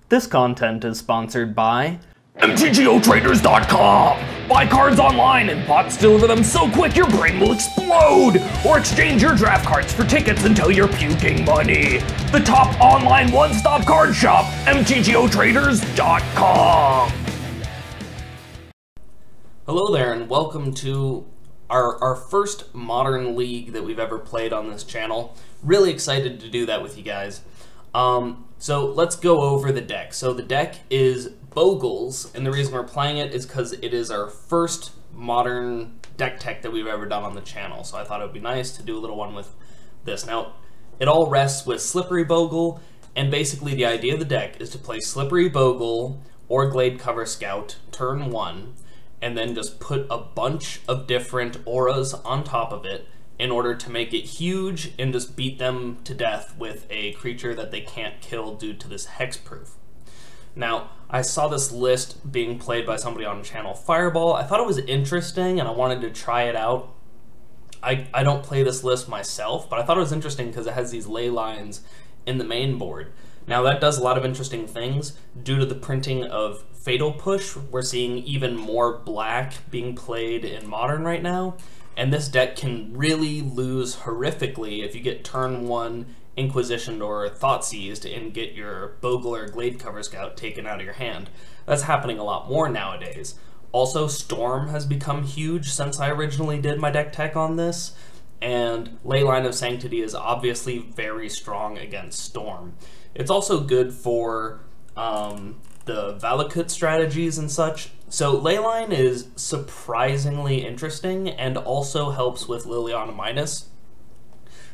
This content is sponsored by MTGOtraders.com! Buy cards online and bots deliver them so quick your brain will explode! Or exchange your draft cards for tickets until you're puking money! The top online one-stop card shop, MTGOtraders.com! Hello there and welcome to our first modern league that we've ever played on this channel. Really excited to do that with you guys. So let's go over the deck. So the deck is Bogles, and the reason we're playing it is because it is our first modern deck tech that we've ever done on the channel. So I thought it would be nice to do a little one with this. Now, it all rests with Slippery Bogle, and basically the idea of the deck is to play Slippery Bogle or Glade Cover Scout turn 1, and then just put a bunch of different auras on top of it in order to make it huge and just beat them to death with a creature that they can't kill due to this hexproof. Now, I saw this list being played by somebody on channel Fireball. I thought it was interesting and I wanted to try it out. I don't play this list myself, but I thought it was interesting because it has these ley lines in the main board. Now that does a lot of interesting things. Due to the printing of Fatal Push, we're seeing even more black being played in Modern right now. And this deck can really lose horrifically if you get turn 1 Inquisitioned or Thought Seized and get your Bogle or Glade Cover Scout taken out of your hand. That's happening a lot more nowadays. Also, Storm has become huge since I originally did my deck tech on this, and Leyline of Sanctity is obviously very strong against Storm. It's also good for the Valakut strategies and such. So Leyline is surprisingly interesting and also helps with Liliana Minus.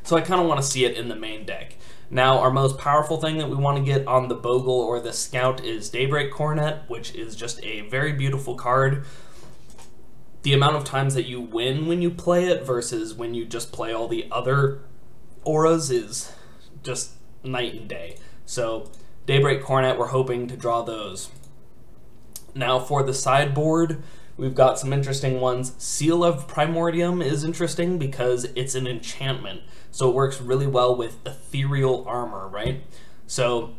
So I kind of want to see it in the main deck. Now, our most powerful thing that we want to get on the Bogle or the Scout is Daybreak Coronet, which is just a very beautiful card. The amount of times that you win when you play it versus when you just play all the other auras is just night and day. So Daybreak Coronet, we're hoping to draw those. Now for the sideboard, we've got some interesting ones. Seal of Primordium is interesting because it's an enchantment, so it works really well with ethereal armor, right? So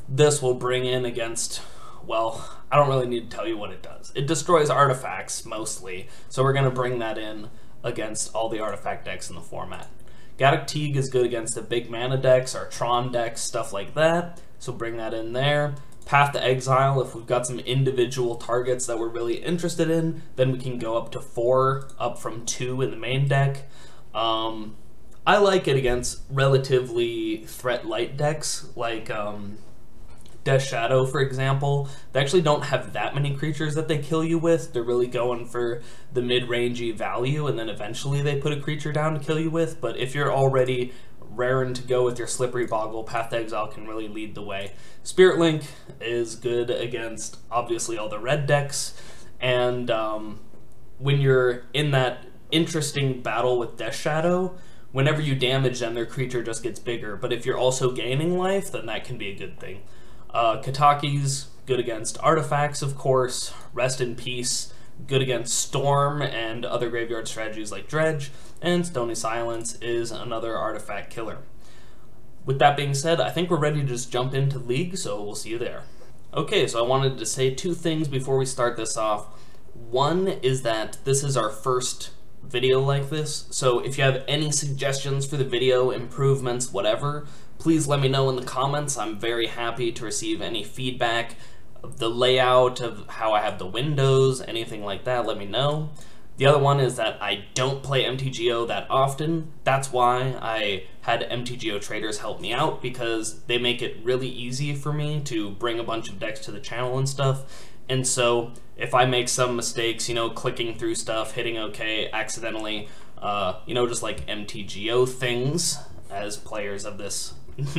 this will bring in against, well, I don't really need to tell you what it does. It destroys artifacts mostly, so we're going to bring that in against all the artifact decks in the format. Gaddock Teague is good against the big mana decks, our Tron decks, stuff like that, so bring that in there. Path to Exile, if we've got some individual targets that we're really interested in, then we can go up to 4, up from 2 in the main deck. I like it against relatively threat light decks, like Death Shadow, for example. They actually don't have that many creatures that they kill you with. They're really going for the mid-rangey value, and then eventually they put a creature down to kill you with. But if you're already raring to go with your Slippery Bogle, Path to Exile can really lead the way. Spirit Link is good against, obviously, all the red decks. And when you're in that interesting battle with Death Shadow, whenever you damage them, their creature just gets bigger. But if you're also gaining life, then that can be a good thing. Kataki's good against artifacts, of course. Rest in Peace, good against Storm and other graveyard strategies like Dredge. And Stony Silence is another artifact killer. With that being said, I think we're ready to just jump into League, so we'll see you there. Okay, so I wanted to say 2 things before we start this off. One is that this is our first video like this, so if you have any suggestions for the video, improvements, whatever, please let me know in the comments. I'm very happy to receive any feedback of the layout, of how I have the windows, anything like that, let me know. The other one is that I don't play MTGO that often. That's why I had MTGO traders help me out, because they make it really easy for me to bring a bunch of decks to the channel and stuff. And so if I make some mistakes, you know, clicking through stuff, hitting OK accidentally, you know, just like MTGO things, as players of this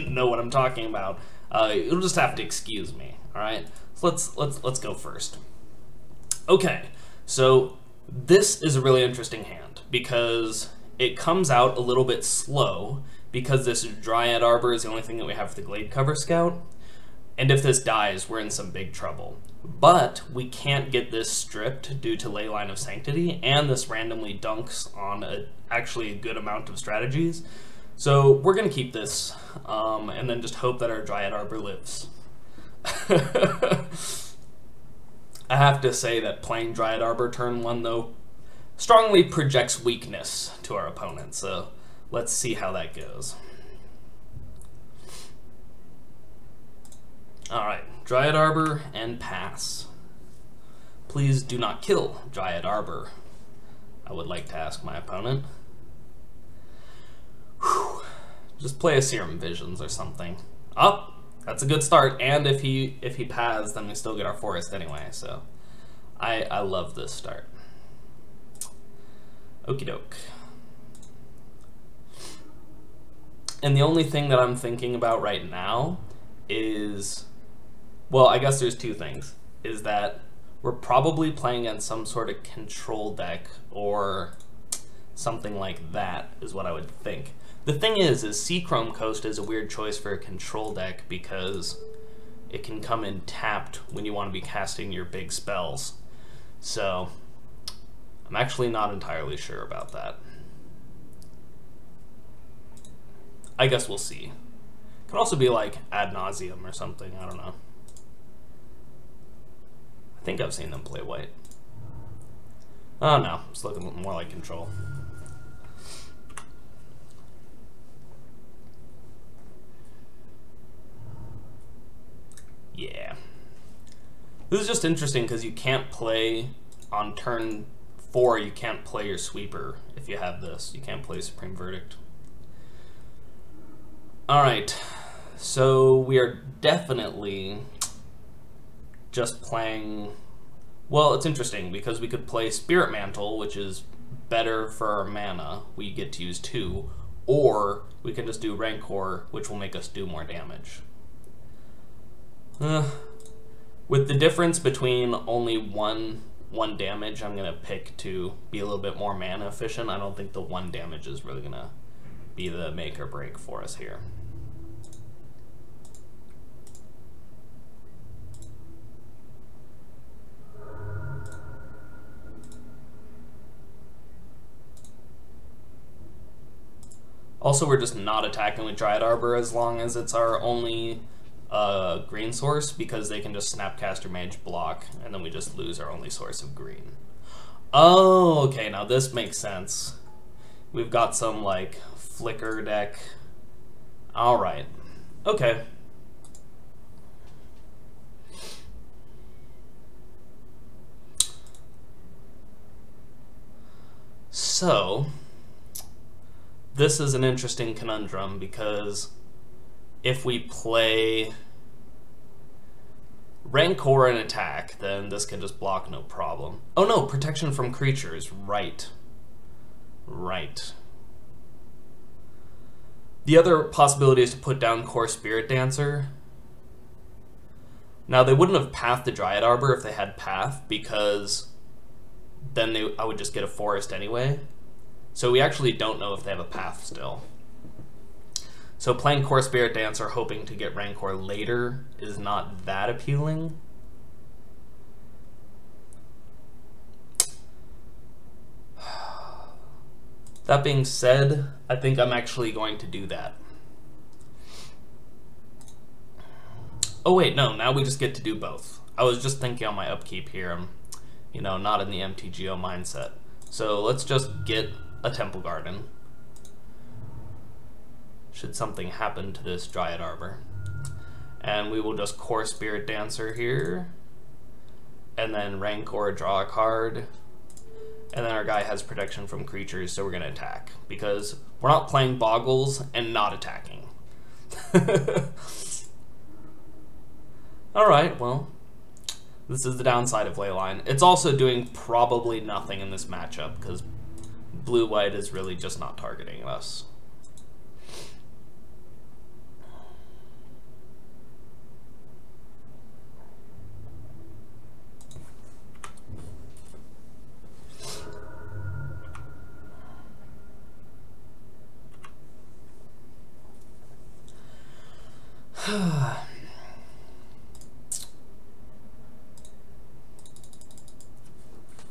know what I'm talking about, you'll just have to excuse me, all right? So let's go first. Okay, so this is a really interesting hand because it comes out a little bit slow because this Dryad Arbor is the only thing that we have for the Glade Cover Scout, and if this dies, we're in some big trouble. But we can't get this stripped due to Leyline of Sanctity, and this randomly dunks on actually a good amount of strategies. So we're going to keep this, and then just hope that our Dryad Arbor lives. I have to say that playing Dryad Arbor turn 1, though, strongly projects weakness to our opponent, so let's see how that goes. Alright, Dryad Arbor and pass. Please do not kill Dryad Arbor, I would like to ask my opponent. Whew. Just play a Serum Visions or something. Oh, that's a good start, and if he paths, then we still get our forest anyway, so I love this start. Okie doke. And the only thing that I'm thinking about right now is, well, I guess there's two things, is that we're probably playing against some sort of control deck or something like that is what I would think. The thing is Seachrome Coast is a weird choice for a control deck because it can come in tapped when you want to be casting your big spells. So I'm actually not entirely sure about that. I guess we'll see. It could also be like Ad Nauseam or something, I don't know. I think I've seen them play white. Oh no, it's looking more like control. Yeah. This is just interesting because you can't play on turn 4, you can't play your sweeper if you have this. You can't play Supreme Verdict. Alright, so we are definitely just playing, well, it's interesting because we could play Spirit Mantle, which is better for our mana. We get to use 2, or we can just do Rancor, which will make us do more damage. With the difference between only one damage, I'm going to pick to be a little bit more mana efficient. I don't think the 1 damage is really going to be the make or break for us here. Also, we're just not attacking with Dryad Arbor as long as it's our only green source, because they can just Snapcaster Mage block, and then we just lose our only source of green. Oh, okay, now this makes sense. We've got some, like, Flicker deck. Alright. Okay. So, this is an interesting conundrum, because if we play Rancor and attack, then this can just block no problem. Oh no, protection from creatures, right. Right. The other possibility is to put down Core Spirit Dancer. Now, they wouldn't have pathed the Dryad Arbor if they had Path, because then I would just get a forest anyway. So we actually don't know if they have a Path still. So playing Core Spirit Dancer, hoping to get Rancor later, is not that appealing. That being said, I think I'm actually going to do that. Oh wait, no, now we just get to do both. I was just thinking on my upkeep here, I'm, you know, not in the MTGO mindset. So let's just get a Temple Garden, should something happen to this Dryad Arbor. And we will just Core Spirit Dancer here, and then Rancor, draw a card, and then our guy has protection from creatures, so we're going to attack, because we're not playing Bogles and not attacking. Alright, well, this is the downside of Leyline. It's also doing probably nothing in this matchup, because blue-white is really just not targeting us.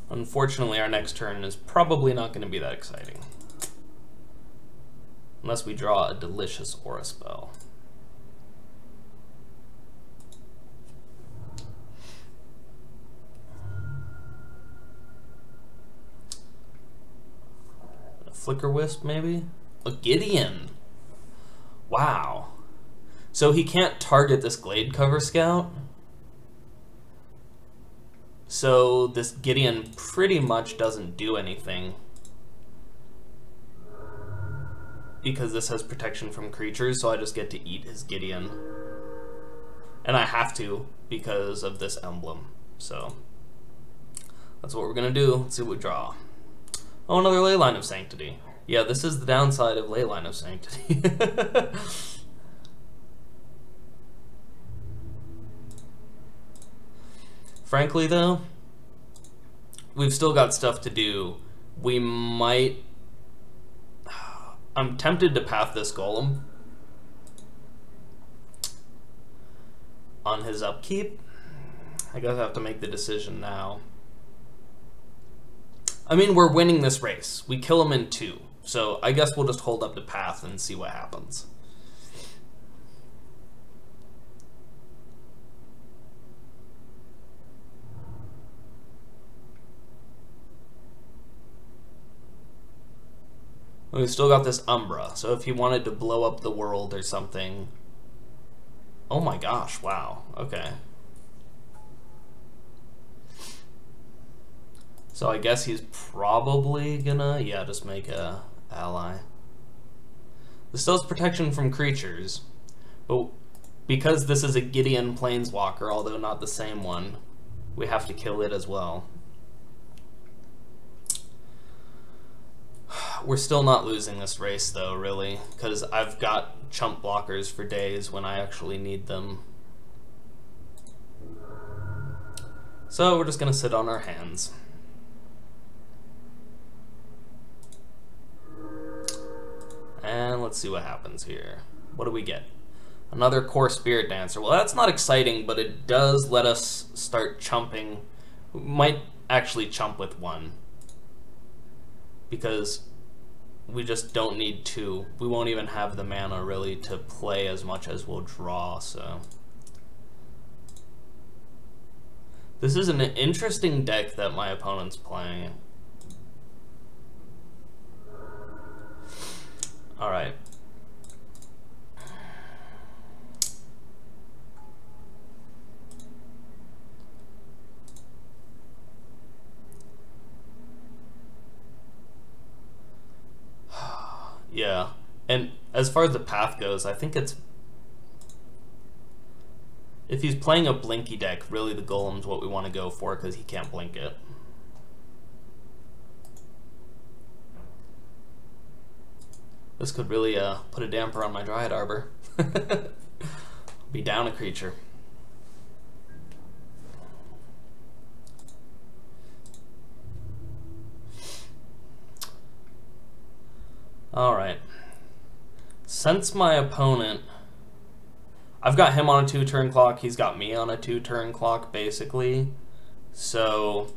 Unfortunately, our next turn is probably not going to be that exciting. Unless we draw a delicious Aura spell. Flicker Wisp, maybe? A Gideon. Wow. So he can't target this Glade Cover Scout. So this Gideon pretty much doesn't do anything. Because this has protection from creatures, so I just get to eat his Gideon. And I have to because of this emblem. So that's what we're gonna do. Let's see what we draw. Oh, another Leyline of Sanctity. Yeah, this is the downside of Leyline of Sanctity. Frankly, though, we've still got stuff to do. We might... I'm tempted to path this Golem on his upkeep. I guess I have to make the decision now. I mean, we're winning this race. We kill him in 2. So I guess we'll just hold up the path and see what happens. We've still got this Umbra, so if he wanted to blow up the world or something... Oh my gosh, wow, okay. So I guess he's probably gonna, yeah, just make a ally. This still has protection from creatures, but because this is a Gideon Planeswalker, although not the same one, we have to kill it as well. We're still not losing this race, though, really, because I've got chump blockers for days when I actually need them. So we're just going to sit on our hands. And let's see what happens here. What do we get? Another Core Spirit Dancer. Well, that's not exciting, but it does let us start chumping. We might actually chump with 1. Because we just don't need 2. We won't even have the mana really to play as much as we'll draw, so. This is an interesting deck that my opponent's playing. Alright. Yeah, and as far as the path goes, I think it's... If he's playing a Blinky deck, really the Golem's what we want to go for, because he can't blink it. This could really put a damper on my Dryad Arbor. Be down a creature. Alright. Since my opponent... I've got him on a 2-turn clock, he's got me on a 2-turn clock, basically. So...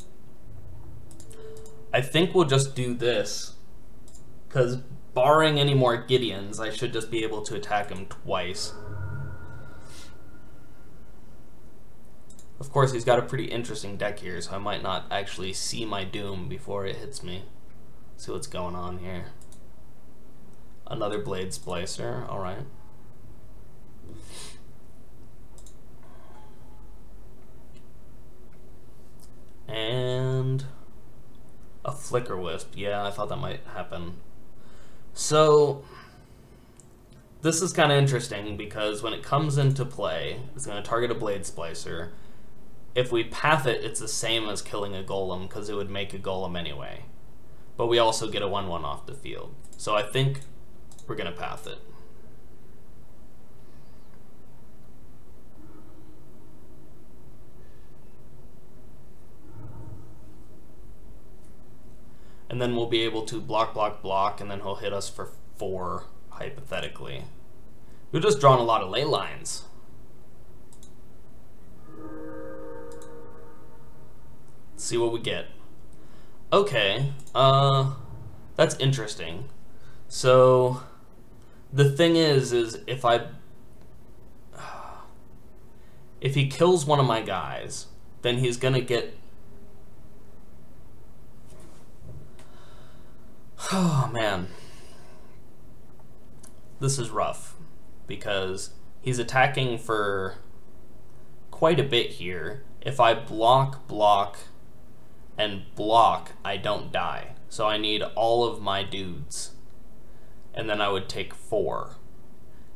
I think we'll just do this. Because barring any more Gideons, I should just be able to attack him twice. Of course, he's got a pretty interesting deck here, so I might not actually see my doom before it hits me. Let's see what's going on here. Another Blade Splicer, alright. And a Flicker Wisp. Yeah, I thought that might happen. So, this is kind of interesting because when it comes into play, it's going to target a Blade Splicer. If we path it, it's the same as killing a Golem because it would make a Golem anyway. But we also get a 1/1 off the field. So I think we're going to path it. And then we'll be able to block, block, block, and then he'll hit us for 4, hypothetically. We've just drawn a lot of ley lines. Let's see what we get. Okay, that's interesting. So, the thing is if he kills one of my guys, then he's gonna get... Oh, man. This is rough, because he's attacking for quite a bit here. If I block, and block, I don't die. So I need all of my dudes. And then I would take 4.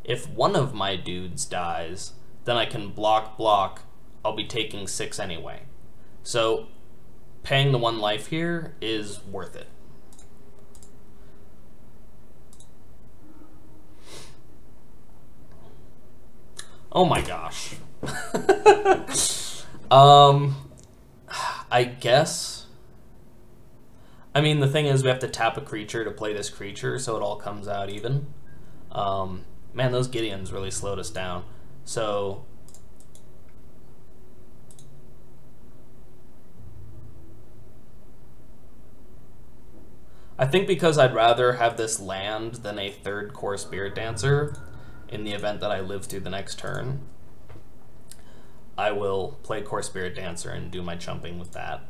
If one of my dudes dies, then I can block, I'll be taking 6 anyway. So paying the 1 life here is worth it. Oh my gosh. I guess. I mean, the thing is we have to tap a creature to play this creature, so it all comes out even. Man, those Gideons really slowed us down. So I think because I'd rather have this land than a 3rd Core Spirit Dancer in the event that I live through the next turn, I will play Core Spirit Dancer and do my chumping with that.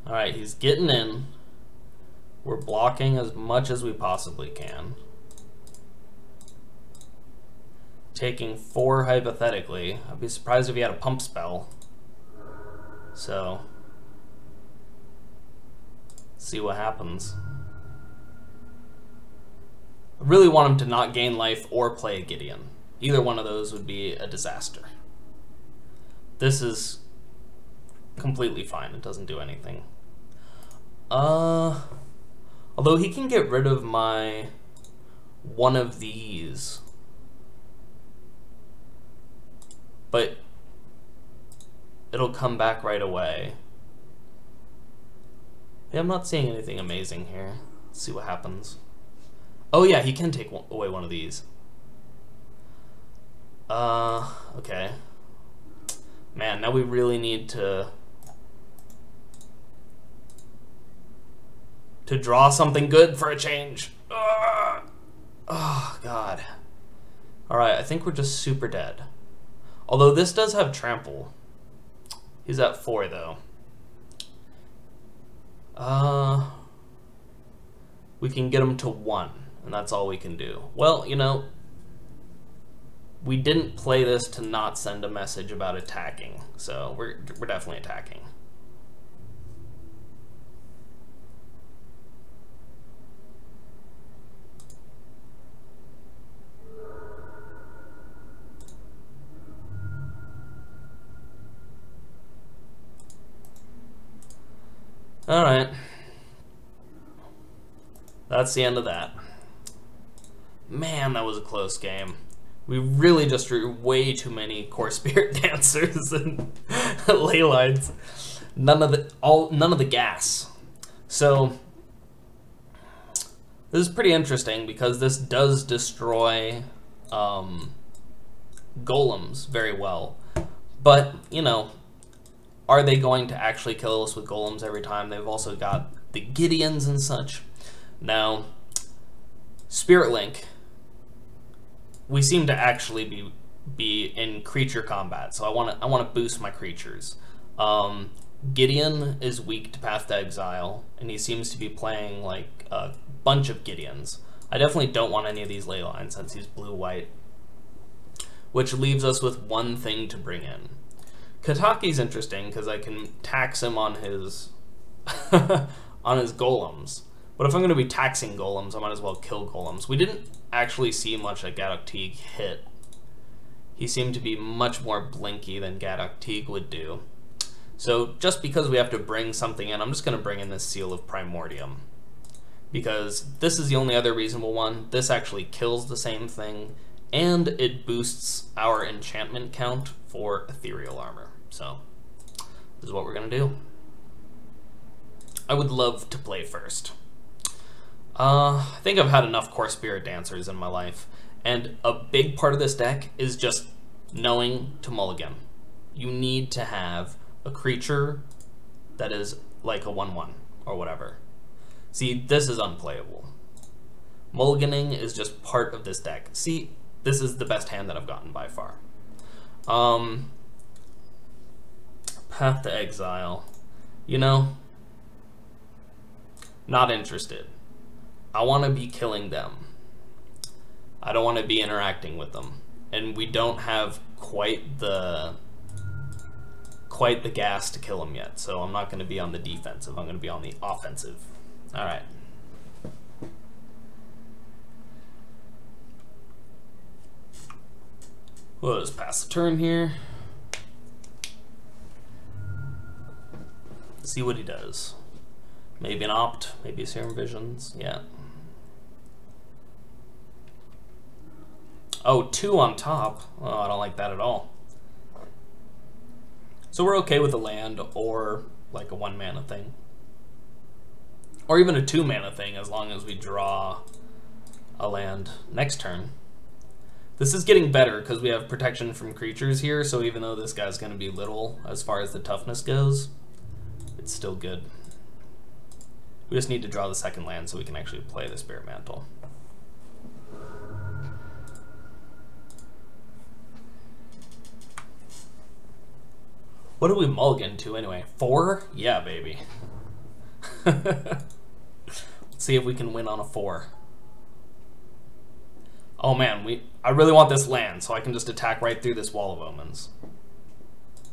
Alright, he's getting in. We're blocking as much as we possibly can. Taking 4 hypothetically. I'd be surprised if he had a pump spell. So, see what happens. I really want him to not gain life or play a Gideon. Either one of those would be a disaster. This is completely fine. It doesn't do anything. Although he can get rid of my one of these. But it'll come back right away. Yeah, I'm not seeing anything amazing here. Let's see what happens. Oh yeah, he can take away one of these. Okay. Man, now we really need to draw something good for a change. Oh, God. Alright, I think we're just super dead. Although this does have trample. He's at 4, though. We can get him to 1, and that's all we can do. Well, you know, we didn't play this to not send a message about attacking, so we're definitely attacking. Alright. That's the end of that. Man, that was a close game. We really just drew way too many Core Spirit Dancers and ley lines. None of the gas. So this is pretty interesting because this does destroy golems very well. But, you know, are they going to actually kill us with golems every time? They've also got the Gideons and such. Now, Spirit Link, we seem to actually be in creature combat, so I want to boost my creatures. Gideon is weak to Path to Exile, and he seems to be playing like a bunch of Gideons. I definitely don't want any of these ley lines since he's blue-white, which leaves us with one thing to bring in. Kataki's interesting because I can tax him on his on his golems. But if I'm going to be taxing golems, I might as well kill golems. We didn't actually see much that Gadok Teeg hit. He seemed to be much more blinky than Gadok Teeg would do. So just because we have to bring something in, I'm just going to bring in this Seal of Primordium. Because this is the only other reasonable one. This actually kills the same thing, and it boosts our enchantment count for ethereal armor. So this is what we're going to do. I would love to play first. I think I've had enough Core Spirit Dancers in my life, and a big part of this deck is just knowing to mulligan. You need to have a creature that is like a 1/1 or whatever. See, this is unplayable. Mulliganing is just part of this deck. See, this is the best hand that I've gotten by far. Path to Exile. You know, not interested. I want to be killing them. I don't want to be interacting with them. And we don't have quite the gas to kill them yet, so I'm not going to be on the defensive. I'm going to be on the offensive. All right. We'll just pass the turn here. See what he does. Maybe an Opt, maybe a Serum Visions. Yeah. Oh, 2 on top. Oh, I don't like that at all. So we're okay with a land or like a 1 mana thing. Or even a 2 mana thing as long as we draw a land next turn. This is getting better because we have protection from creatures here, so even though this guy's going to be little as far as the toughness goes, it's still good. We just need to draw the second land so we can actually play the Spirit Mantle. What do we mulligan to anyway? 4? Yeah, baby. Let's see if we can win on a 4. Oh man, I really want this land so I can just attack right through this Wall of Omens.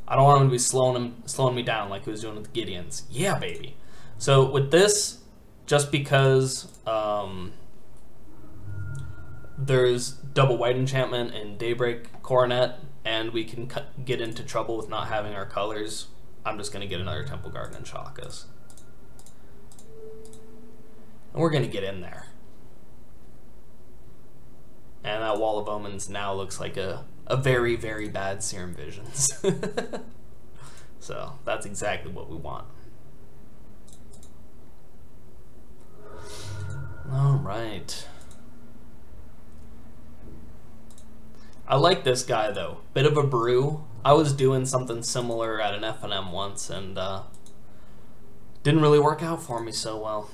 I don't want him to be slowing me down like he was doing with the Gideons. Yeah, baby. So with this, just because there's double white enchantment and Daybreak Coronet, and we can get into trouble with not having our colors, I'm just going to get another Temple Garden and shock us. And we're going to get in there. And that Wall of Omens now looks like a very, very bad Serum Visions. So that's exactly what we want. All right. I like this guy though. Bit of a brew. I was doing something similar at an F&M once and didn't really work out for me so well.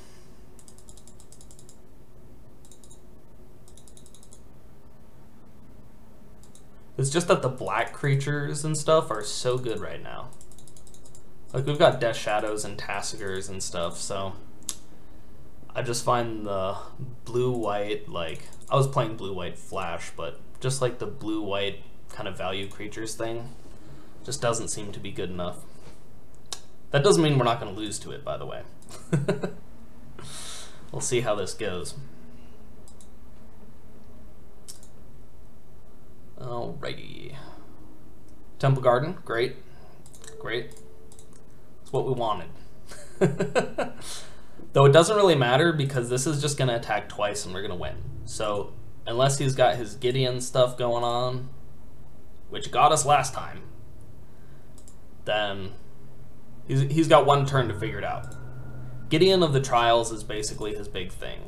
It's just that the black creatures and stuff are so good right now. Like we've got Death Shadows and Tassigers and stuff, so I just find the blue-white, like, I was playing blue-white Flash, but just like the blue-white kind of value creatures thing just doesn't seem to be good enough. That doesn't mean we're not going to lose to it, by the way. We'll see how this goes. Alrighty. Temple Garden, great. Great. It's what we wanted. Though it doesn't really matter because this is just going to attack twice and we're going to win. So unless he's got his Gideon stuff going on, which got us last time, then he's got 1 turn to figure it out. Gideon of the Trials is basically his big thing.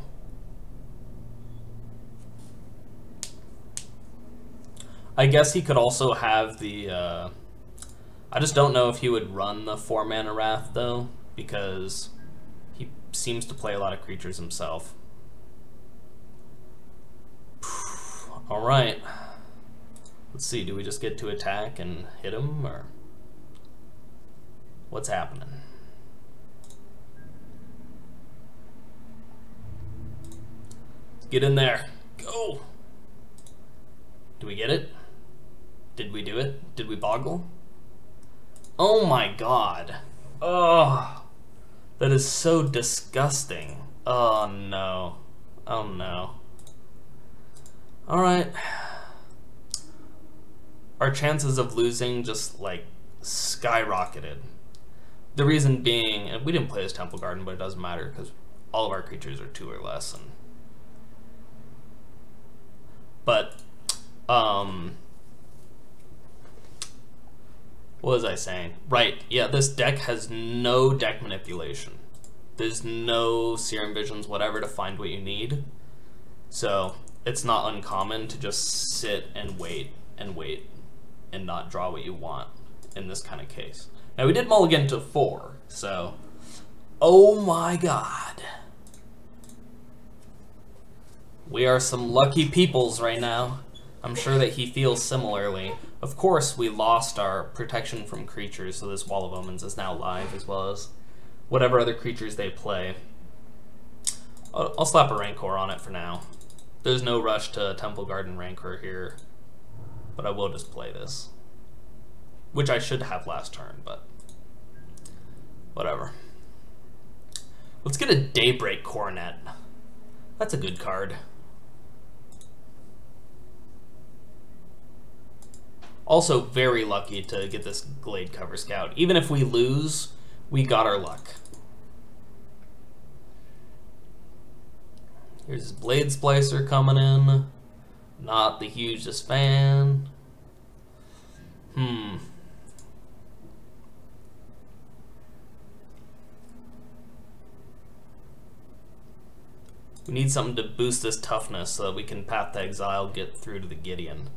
I guess he could also have the, I just don't know if he would run the 4 mana Wrath though, because he seems to play a lot of creatures himself. Alright. Let's see, do we just get to attack and hit him, or what's happening? Let's get in there. Go! Do we get it? Did we do it? Did we boggle? Oh my god. Oh, that is so disgusting. Oh no. Oh no. Alright. Our chances of losing just like skyrocketed. The reason being, and we didn't play as Temple Garden, but it doesn't matter because all of our creatures are 2 or less. And but what was I saying? Right, yeah, this deck has no deck manipulation. There's no Serum Visions, whatever, to find what you need. So it's not uncommon to just sit and wait and not draw what you want in this kind of case. Now we did mulligan to 4, so oh my god. We are some lucky peoples right now. I'm sure that he feels similarly. Of course, we lost our protection from creatures, so this Wall of Omens is now live, as well as whatever other creatures they play. I'll slap a Rancor on it for now. There's no rush to Temple Garden Rancor here, but I will just play this. Which I should have last turn, but whatever. Let's get a Daybreak Coronet. That's a good card. Also very lucky to get this Glade Cover Scout. Even if we lose, we got our luck. Here's Blade Splicer coming in. Not the hugest fan. We need something to boost this toughness so that we can Path to Exile, get through to the Gideon.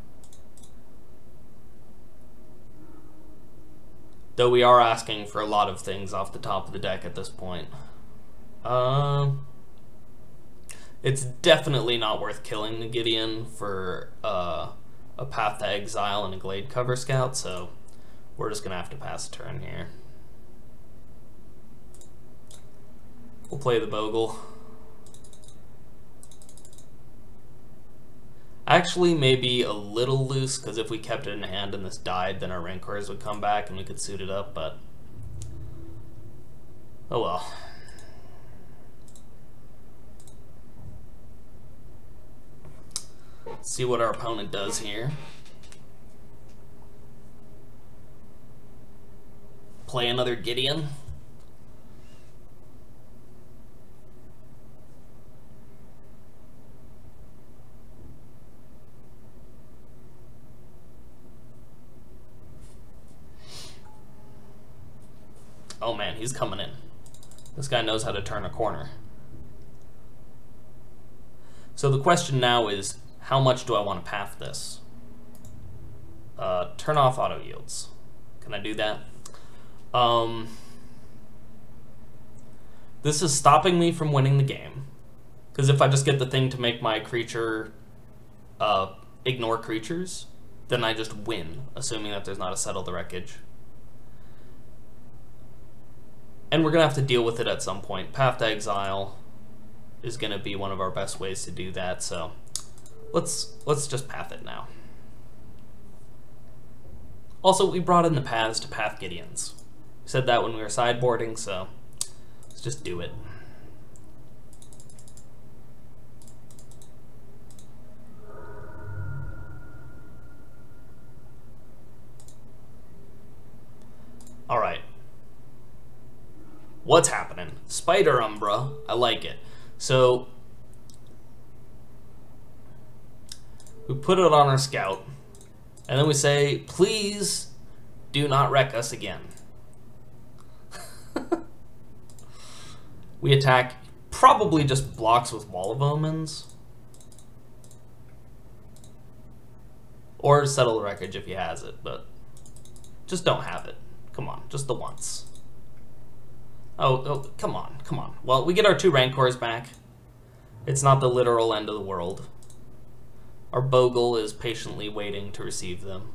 Though we are asking for a lot of things off the top of the deck at this point. It's definitely not worth killing the Gideon for a Path to Exile and a Glade Cover Scout, so we're just going to have to pass a turn here. We'll play the Bogle. Actually, maybe a little loose, because if we kept it in hand and this died, then our Rancors would come back and we could suit it up, but oh well. Let's see what our opponent does here. Play another Gideon. Oh man, he's coming in. This guy knows how to turn a corner. So the question now is, how much do I want to path this? Turn off auto yields. Can I do that? This is stopping me from winning the game. Because if I just get the thing to make my creature ignore creatures, then I just win, assuming that there's not a Settle the Wreckage. And we're going to have to deal with it at some point. Path to Exile is going to be one of our best ways to do that, so let's just path it now. Also, we brought in the paths to path Gideons. We said that when we were sideboarding, so let's just do it. Alright. What's happening? Spider Umbra. I like it. So we put it on our scout, and then we say, please do not wreck us again. We attack, probably just blocks with Wall of Omens. Or Settle the Wreckage if he has it, but just don't have it. Come on, just the once. Oh, come on, come on. Well, we get our 2 Rancors back. It's not the literal end of the world. Our Bogle is patiently waiting to receive them.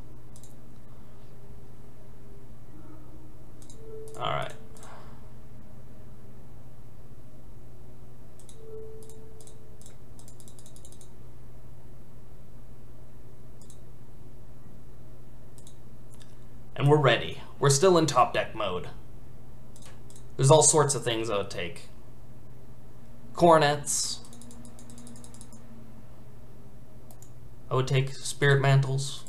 Alright. And we're ready. We're still in top deck mode. There's all sorts of things I would take. Coronets. I would take Spirit Mantles.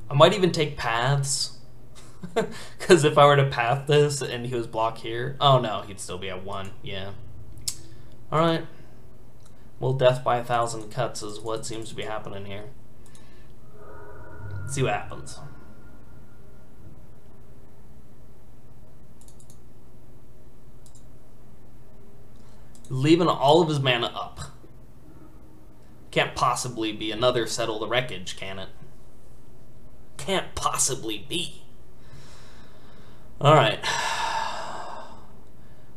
I might even take Paths. Because if I were to path this and he was blocked here... Oh no, he'd still be at 1. Yeah. Alright. Well, death by 1,000 cuts is what seems to be happening here. Let's see what happens. Leaving all of his mana up. Can't possibly be another Settle the Wreckage, can it? Can't possibly be. Alright.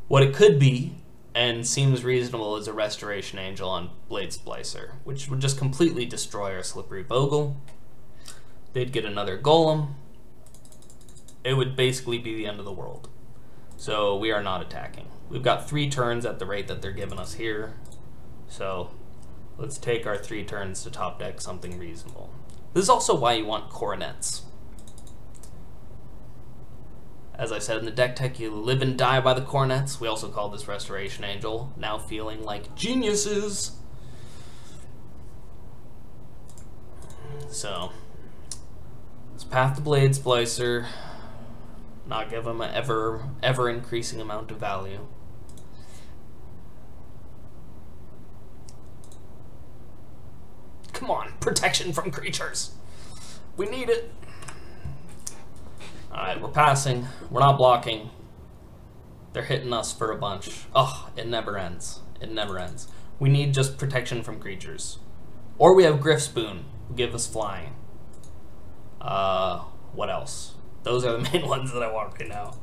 What it could be, and seems reasonable as a Restoration Angel on Blade Splicer, which would just completely destroy our Slippery Bogle. They'd get another Golem. It would basically be the end of the world. So we are not attacking. We've got 3 turns at the rate that they're giving us here. So let's take our 3 turns to top deck something reasonable. This is also why you want Coronets. As I said in the deck tech, you live and die by the Coronets. We also call this Restoration Angel, now feeling like geniuses. So, let's path the Blade Splicer, not give them an ever increasing amount of value. Come on, protection from creatures. We need it. Alright, we're passing. We're not blocking. They're hitting us for a bunch. Oh, it never ends. It never ends. We need just protection from creatures. Or we have Griff Spoon, who give us flying. What else? Those are the main ones that I want right now.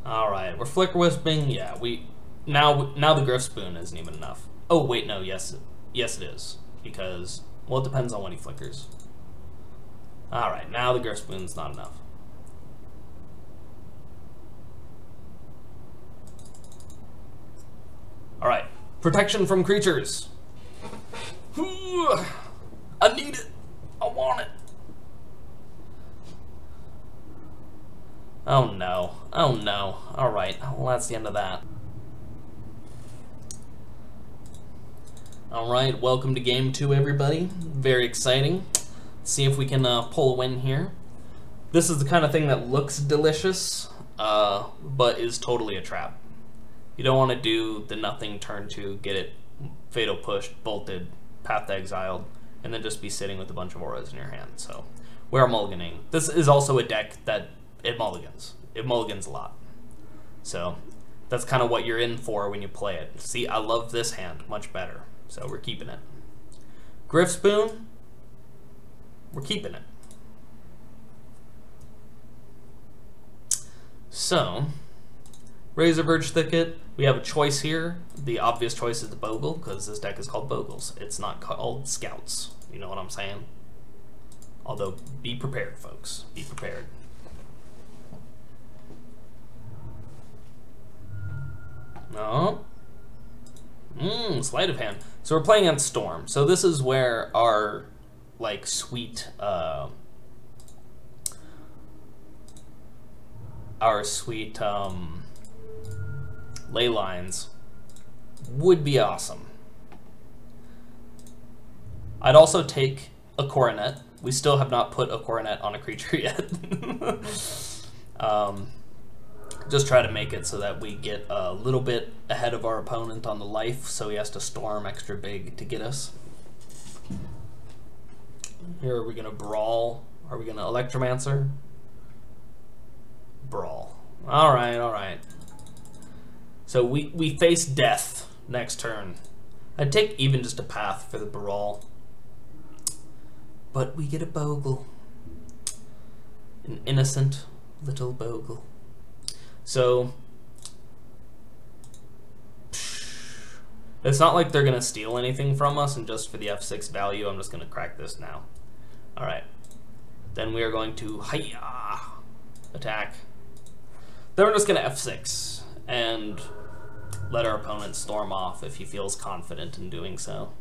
Alright, we're Flicker Wisping. Yeah, now the Griff Spoon isn't even enough. Oh wait, no, yes it is. Because, well, it depends on when he flickers. Alright, now the Griff Spoon's not enough. Alright, protection from creatures. I need it. I want it. Oh no. Oh no. Alright, well that's the end of that. Alright, welcome to game 2, everybody. Very exciting. Let's see if we can pull a win here. This is the kind of thing that looks delicious, but is totally a trap. You don't want to do the nothing turn 2, get it fatal pushed, bolted, path exiled, and then just be sitting with a bunch of auras in your hand. So we are mulliganing. This is also a deck that it mulligans. It mulligans a lot. So that's kind of what you're in for when you play it. See, I love this hand much better. So we're keeping it. Griff Spoon, we're keeping it. So, Razor Verge Thicket, we have a choice here. The obvious choice is the Bogle, because this deck is called Bogles. It's not called Scouts. You know what I'm saying? Although, be prepared, folks. Be prepared. No. Sleight of hand. So we're playing on Storm. So this is where our, like, sweet, ley lines would be awesome. I'd also take a Coronet. We still have not put a Coronet on a creature yet. Just try to make it so that we get a little bit ahead of our opponent on the life, so he has to storm extra big to get us. Here, are we going to Brawl? Are we going to Electromancer? Brawl. Alright, alright. So we face death next turn. I'd take even just a path for the Brawl. But we get a Bogle. An innocent little Bogle. So, it's not like they're going to steal anything from us, and just for the F6 value, I'm just going to crack this now. Alright. Then we are going to hi-ya, attack. Then we're just going to F6, and let our opponent storm off if he feels confident in doing so.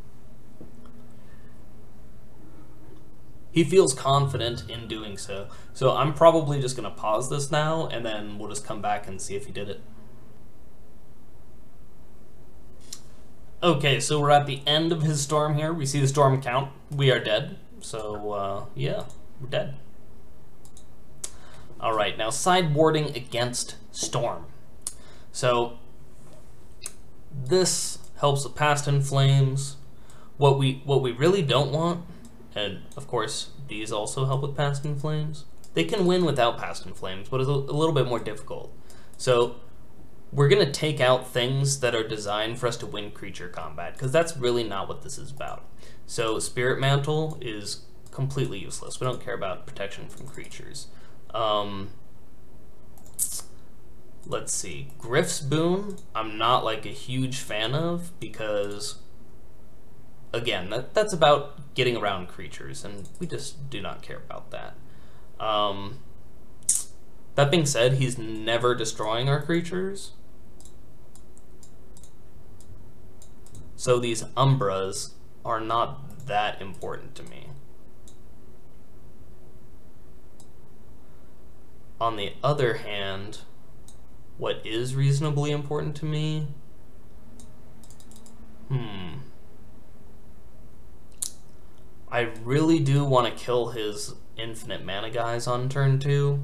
He feels confident in doing so. So I'm probably just going to pause this now, and then we'll just come back and see if he did it. Okay, so we're at the end of his storm here. We see the storm count. We are dead. So, yeah, we're dead. Alright, now sideboarding against Storm. So, this helps with Past in Flames. What we really don't want, and of course these also help with Past in Flames. They can win without Past in Flames, but it's a little bit more difficult. So we're going to take out things that are designed for us to win creature combat, because that's really not what this is about. So Spirit Mantle is completely useless. We don't care about protection from creatures. Let's see. Griff's Boon, I'm not like a huge fan of, because, again, that's about getting around creatures, and we just do not care about that. That being said, he's never destroying our creatures. So these Umbras are not that important to me. On the other hand, what is reasonably important to me? I really do want to kill his infinite mana guys on turn 2.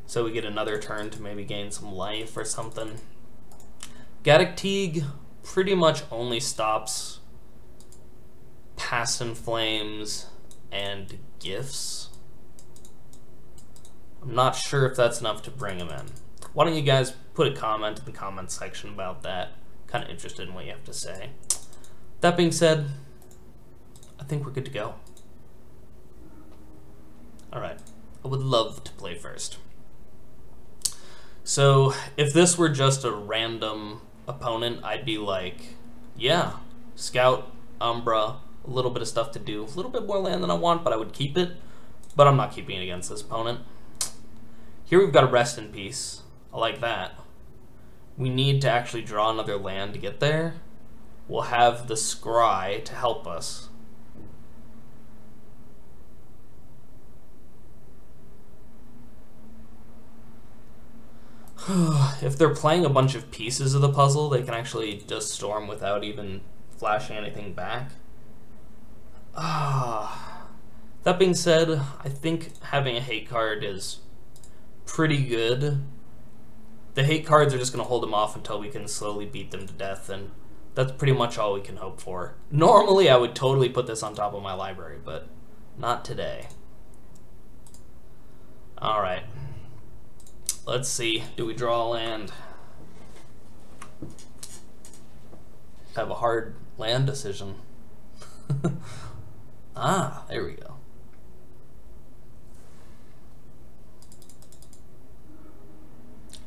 So we get another turn to maybe gain some life or something. Gaddock Teague pretty much only stops Past in Flames and Gifts. I'm not sure if that's enough to bring him in. Why don't you guys put a comment in the comment section about that? Kind of interested in what you have to say. That being said, I think we're good to go. Alright, I would love to play first. So, if this were just a random opponent, I'd be like, yeah, Scout, Umbra, a little bit of stuff to do, a little bit more land than I want, but I would keep it. But I'm not keeping it against this opponent. Here we've got a Rest in Peace. I like that. We need to actually draw another land to get there. We'll have the Scry to help us. If they're playing a bunch of pieces of the puzzle, they can actually just storm without even flashing anything back. That being said, I think having a hate card is pretty good. The hate cards are just going to hold them off until we can slowly beat them to death, and that's pretty much all we can hope for. Normally, I would totally put this on top of my library, but not today. Alright. Let's see. Do we draw a land? I have a hard land decision. Ah, there we go.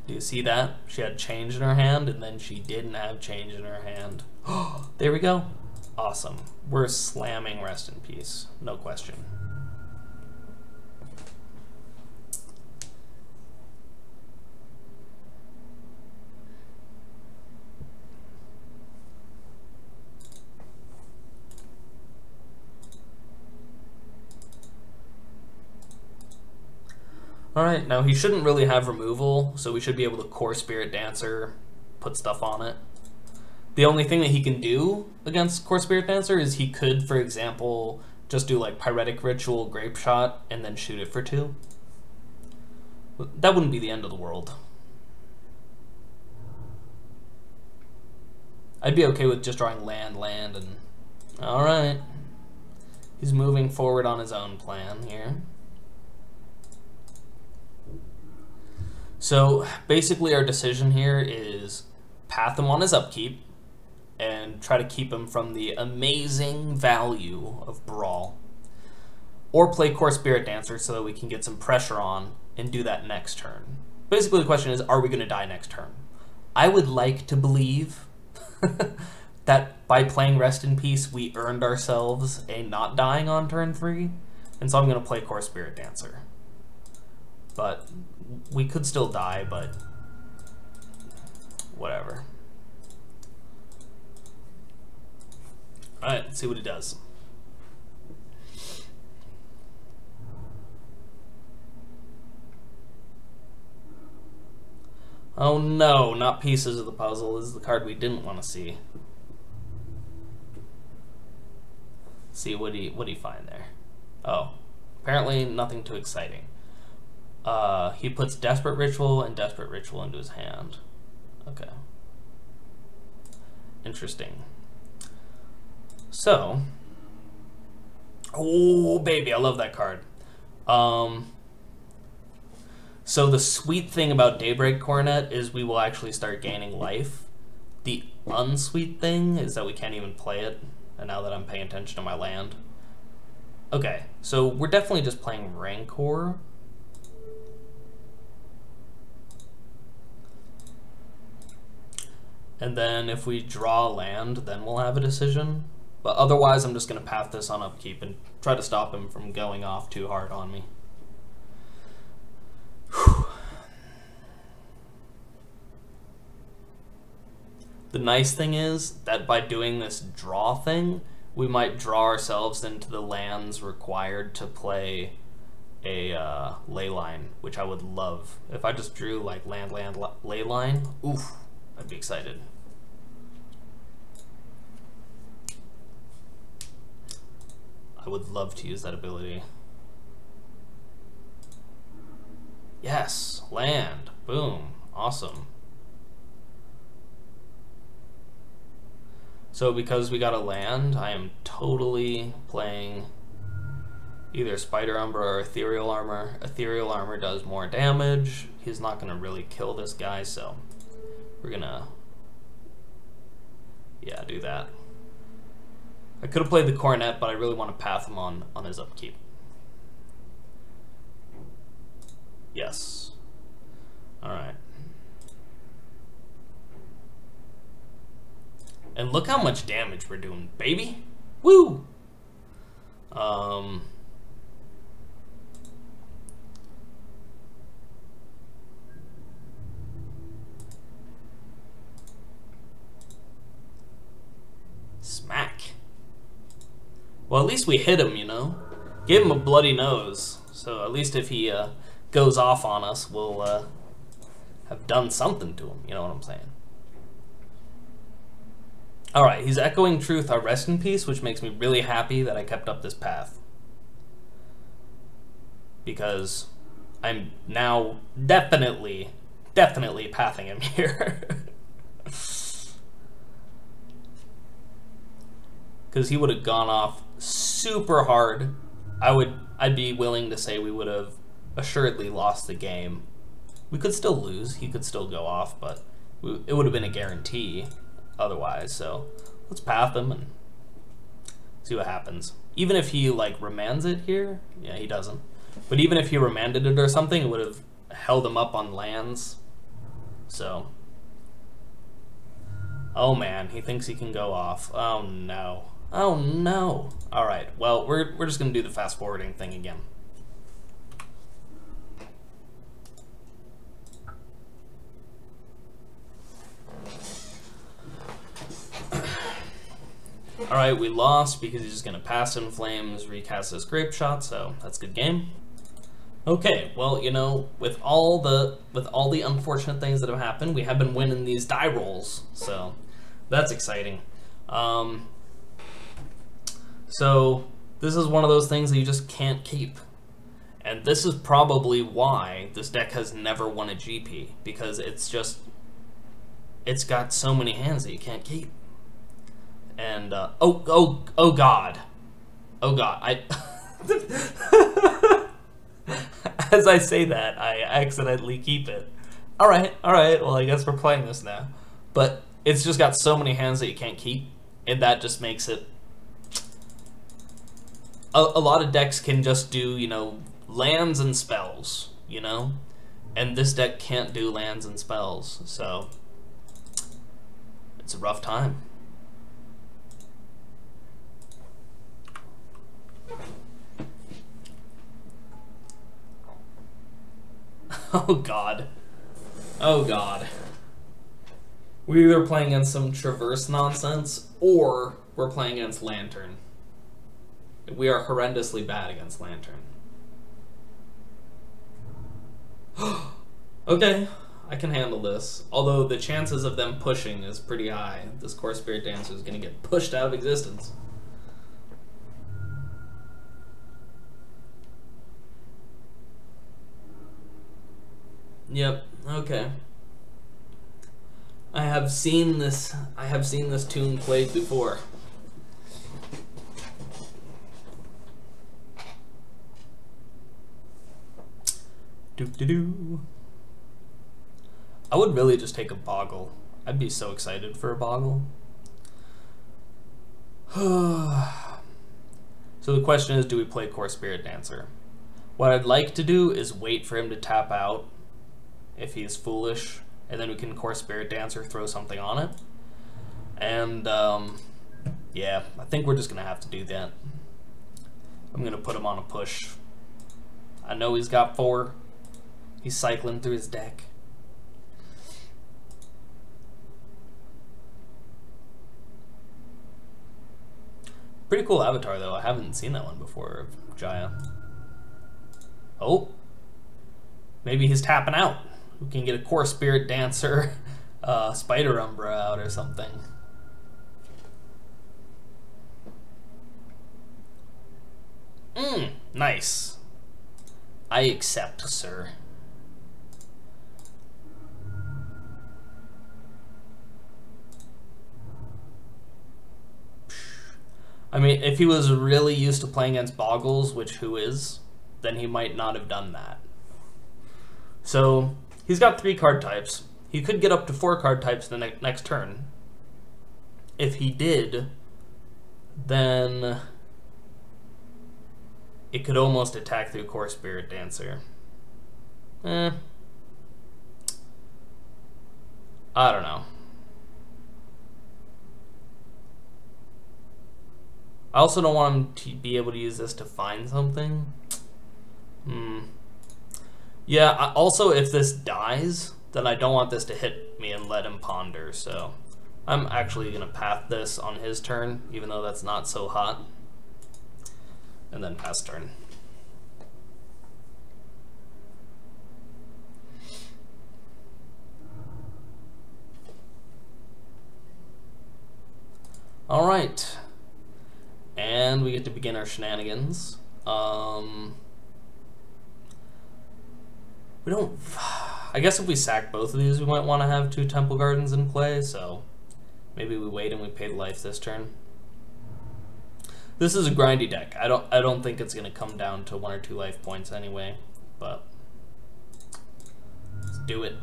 Do you see that? She had change in her hand, and then she didn't have change in her hand. There we go. Awesome. We're slamming Rest in Peace. No question. Alright, now he shouldn't really have removal, so we should be able to core Spirit Dancer, put stuff on it. The only thing that he can do against core Spirit Dancer is he could, for example, just do like Pyretic Ritual, Grape Shot, and then shoot it for 2. That wouldn't be the end of the world. I'd be okay with just drawing land, and... Alright. He's moving forward on his own plan here. So basically our decision here is path him on his upkeep and try to keep him from the amazing value of Brawl. Or play Core Spirit Dancer so that we can get some pressure on and do that next turn. Basically the question is, are we going to die next turn? I would like to believe that by playing Rest in Peace we earned ourselves a not dying on turn 3. And so I'm going to play Core Spirit Dancer. But we could still die, but whatever. Alright, let's see what it does. Oh no, not pieces of the puzzle. This is the card we didn't want to see. Let's see, what do you find there? Oh, apparently nothing too exciting. He puts Desperate Ritual and Desperate Ritual into his hand. Okay. Interesting. So, oh baby, I love that card. So the sweet thing about Daybreak Coronet is we will actually start gaining life. The unsweet thing is that we can't even play it, and now that I'm paying attention to my land. Okay, so we're definitely just playing Rancor. And then if we draw land, then we'll have a decision. But otherwise, I'm just going to path this on upkeep and try to stop him from going off too hard on me. Whew. The nice thing is that by doing this draw thing, we might draw ourselves into the lands required to play a ley line, which I would love. If I just drew like land, ley line, oof, I'd be excited. I would love to use that ability. Yes, land, boom, awesome. So because we got a land, I am totally playing either Spider Umbra or Ethereal Armor. Ethereal Armor does more damage. He's not going to really kill this guy, so we're going to, yeah, do that. I could have played the Coronet, but I really want to path him on his upkeep. Yes. Alright. And look how much damage we're doing, baby! Woo! Smack. Well, at least we hit him, you know? Give him a bloody nose. So at least if he goes off on us, we'll have done something to him, you know what I'm saying? Alright, he's echoing truth, our rest in peace, which makes me really happy that I kept up this path. Because I'm now definitely pathing him here. Because he would have gone off super hard. I'd be willing to say we would have assuredly lost the game. We could still lose, he could still go off, but it would have been a guarantee otherwise, so let's path him and see what happens. Even if he like remands it here, yeah, he doesn't. But even if he remanded it or something, it would have held him up on lands. So, oh man, he thinks he can go off. Oh no. Oh no. All right. Well, we're just gonna do the fast forwarding thing again. Alright, we lost because he's just going to pass in flames, recast his grape shot, so that's a good game. Okay, well, you know, with all the unfortunate things that have happened, we have been winning these die rolls, so that's exciting. So this is one of those things that you just can't keep. And this is probably why this deck has never won a GP, because it's got so many hands that you can't keep. And oh god, as I say that, I accidentally keep it. All right, well, I guess we're playing this now. But it's just got so many hands that you can't keep, and that just makes it a lot of decks can just do, you know, lands and spells, you know, and this deck can't do lands and spells, so it's a rough time. Oh god. Oh god. We're either playing against some Traverse nonsense, or we're playing against Lantern. We are horrendously bad against Lantern. Okay, I can handle this. Although the chances of them pushing is pretty high. This Core Spirit Dancer is going to get pushed out of existence. Yep, okay. I have seen this tune played before. Do-do-do. I would really just take a Boggle. I'd be so excited for a Boggle. So the question is, do we play Core Spirit Dancer? What I'd like to do is wait for him to tap out if he's foolish, and then we can Core Spirit Dancer, throw something on it. And yeah, I think we're just gonna have to do that. I'm gonna put him on a push. I know he's got 4. He's cycling through his deck. Pretty cool avatar though. I haven't seen that one before of Jaya. Oh, maybe he's tapping out. We can get a Core Spirit Dancer, Spider Umbra out or something. Nice. I accept, sir. I mean, if he was really used to playing against Bogles, which who is, then he might not have done that. So, he's got 3 card types. He could get up to 4 card types the next turn. If he did, then it could almost attack through Core Spirit Dancer. I don't know. I also don't want him to be able to use this to find something. Yeah, also if this dies, then I don't want this to hit me and let him ponder, so I'm actually going to path this on his turn, even though that's not so hot. And then pass turn. Alright. And we get to begin our shenanigans. We don't... I guess if we sack both of these, we might want to have 2 Temple Gardens in play, so maybe we wait and we pay life this turn. This is a grindy deck. I don't think it's going to come down to 1 or 2 life points anyway, but let's do it.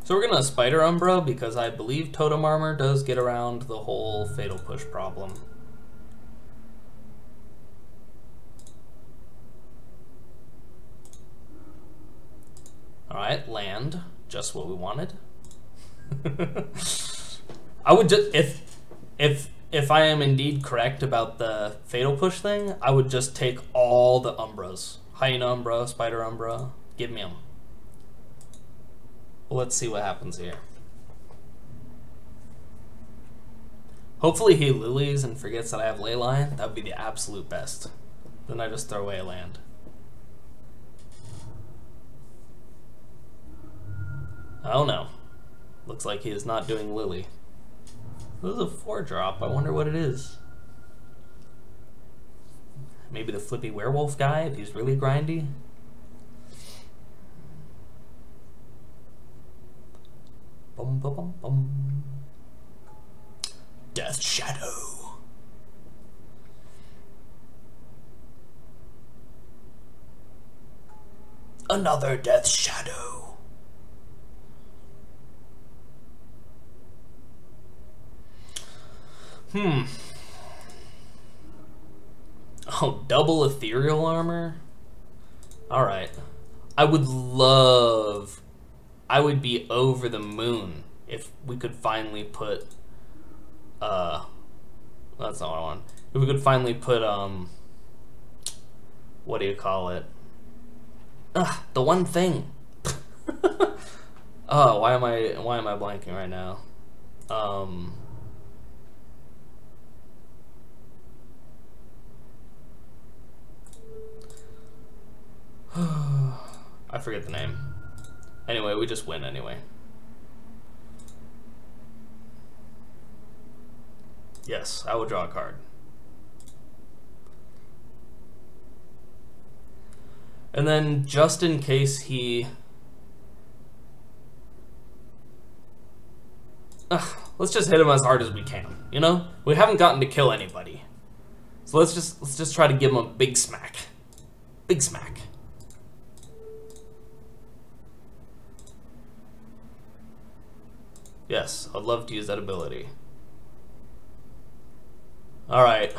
So we're going to Spider Umbra because I believe Totem Armor does get around the whole Fatal Push problem. Alright, land. Just what we wanted. I would just, if I am indeed correct about the Fatal Push thing, I would just take all the Umbras. Hyena Umbra, Spider Umbra, give me them. Well, let's see what happens here. Hopefully he lilies and forgets that I have Leyline. That would be the absolute best. Then I just throw away a land. Oh no. Looks like he is not doing Lily. This is a 4-drop. I wonder what it is. Maybe the Flippy Werewolf guy, if he's really grindy. Bum, bum, bum, bum. Death Shadow. Another Death Shadow. Oh, double ethereal armor? Alright. I would be over the moon if we could finally put, that's not what I want. If we could finally put, what do you call it? The one thing. Oh, why am I blanking right now? I forget the name. Anyway, we just win anyway. Yes, I will draw a card. And then, just in case he... let's just hit him as hard as we can, you know? We haven't gotten to kill anybody. So let's just try to give him a big smack. Big smack. Yes, I'd love to use that ability. Alright.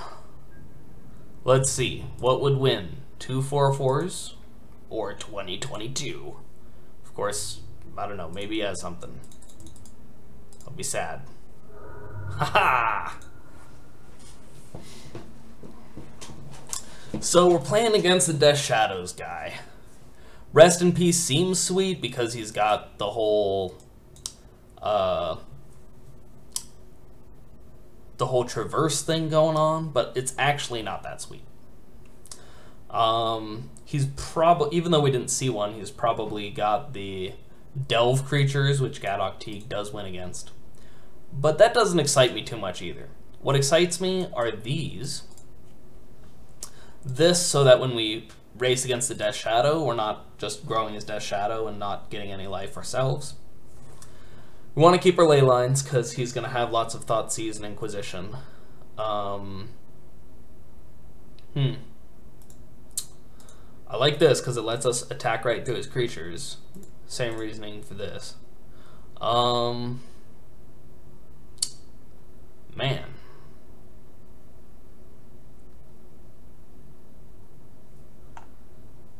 Let's see. What would win? 2 4/4s or 2022? Of course, I don't know. Maybe he has something. I'll be sad. Haha! So we're playing against the Death Shadows guy. Rest in Peace seems sweet because he's got the whole traverse thing going on, but it's actually not that sweet. He's probably, even though we didn't see one, he's probably got the Delve creatures, which Gadok Teague does win against. But that doesn't excite me too much either. What excites me are these. This, so that when we race against the Death Shadow, we're not just growing as Death Shadow and not getting any life ourselves. We want to keep our ley lines because he's going to have lots of Thoughtseize and Inquisition. I like this because it lets us attack right through his creatures. Same reasoning for this. Man.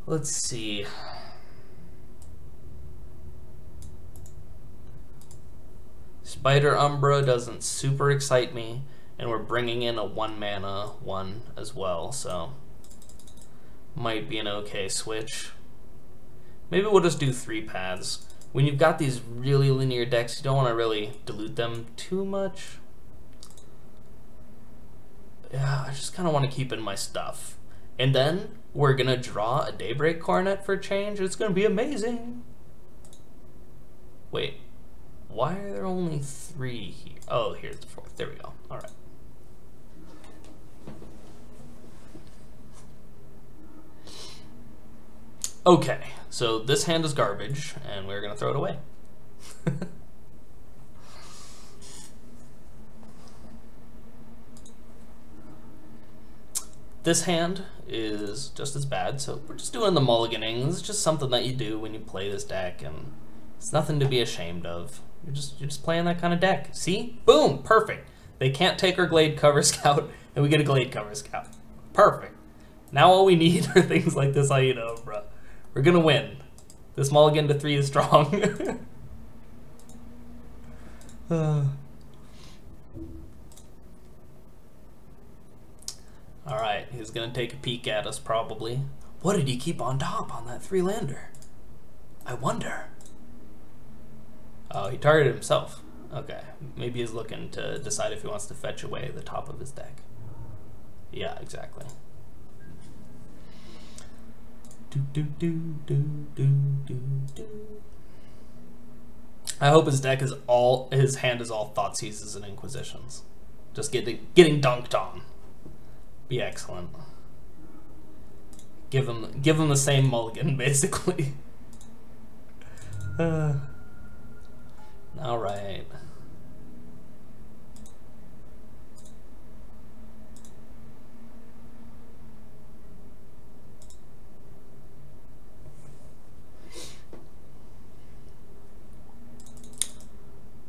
Let's see. Spider Umbra doesn't super excite me, and we're bringing in a 1-mana 1 as well, so might be an okay switch. Maybe we'll just do 3 paths. When you've got these really linear decks, you don't want to really dilute them too much. Yeah, I just kind of want to keep in my stuff. And then we're going to draw a Daybreak Coronet for a change. It's going to be amazing. Wait, why are there only 3 here? Oh, here's the 4th. There we go. All right. Okay, so this hand is garbage, and we're going to throw it away. This hand is just as bad, so we're just doing the mulliganing. This is just something that you do when you play this deck, and it's nothing to be ashamed of. You're just playing that kind of deck. See? Boom! Perfect. They can't take our Glade Cover Scout, and we get a Glade Cover Scout. Perfect. Now all we need are things like this Aida, bro. We're gonna win. This mulligan to 3 is strong. Alright, he's gonna take a peek at us probably. What did he keep on top on that 3-lander? I wonder. Oh, he targeted himself. Okay, maybe he's looking to decide if he wants to fetch away the top of his deck. Yeah, exactly. I hope his deck is all, his hand is all Thoughtseizes and Inquisitions. Just getting dunked on. Be excellent. Give him the same mulligan, basically. All right.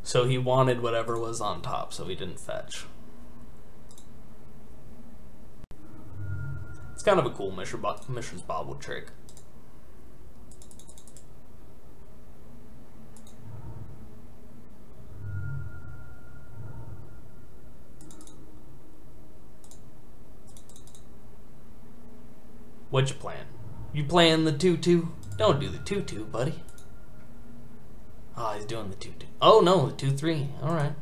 So he wanted whatever was on top, so he didn't fetch. It's kind of a cool Mishra's Bobble trick. What you playing? You playing the 2-2? Don't do the 2-2, buddy. Oh, he's doing the 2-2. Oh no, the 2-3. Alright.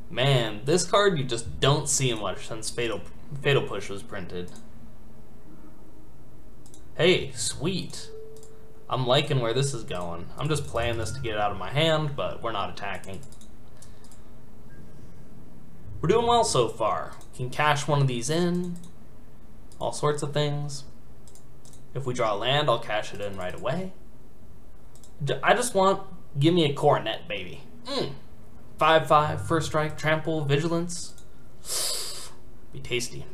Man, this card you just don't see much since Fatal Push was printed. Hey, sweet. I'm liking where this is going. I'm just playing this to get it out of my hand, but we're not attacking. We're doing well so far. Can cash one of these in. All sorts of things. If we draw a land, I'll cash it in right away. I just want, give me a Coronet, baby. 5/5, first strike, trample, vigilance. Be tasty.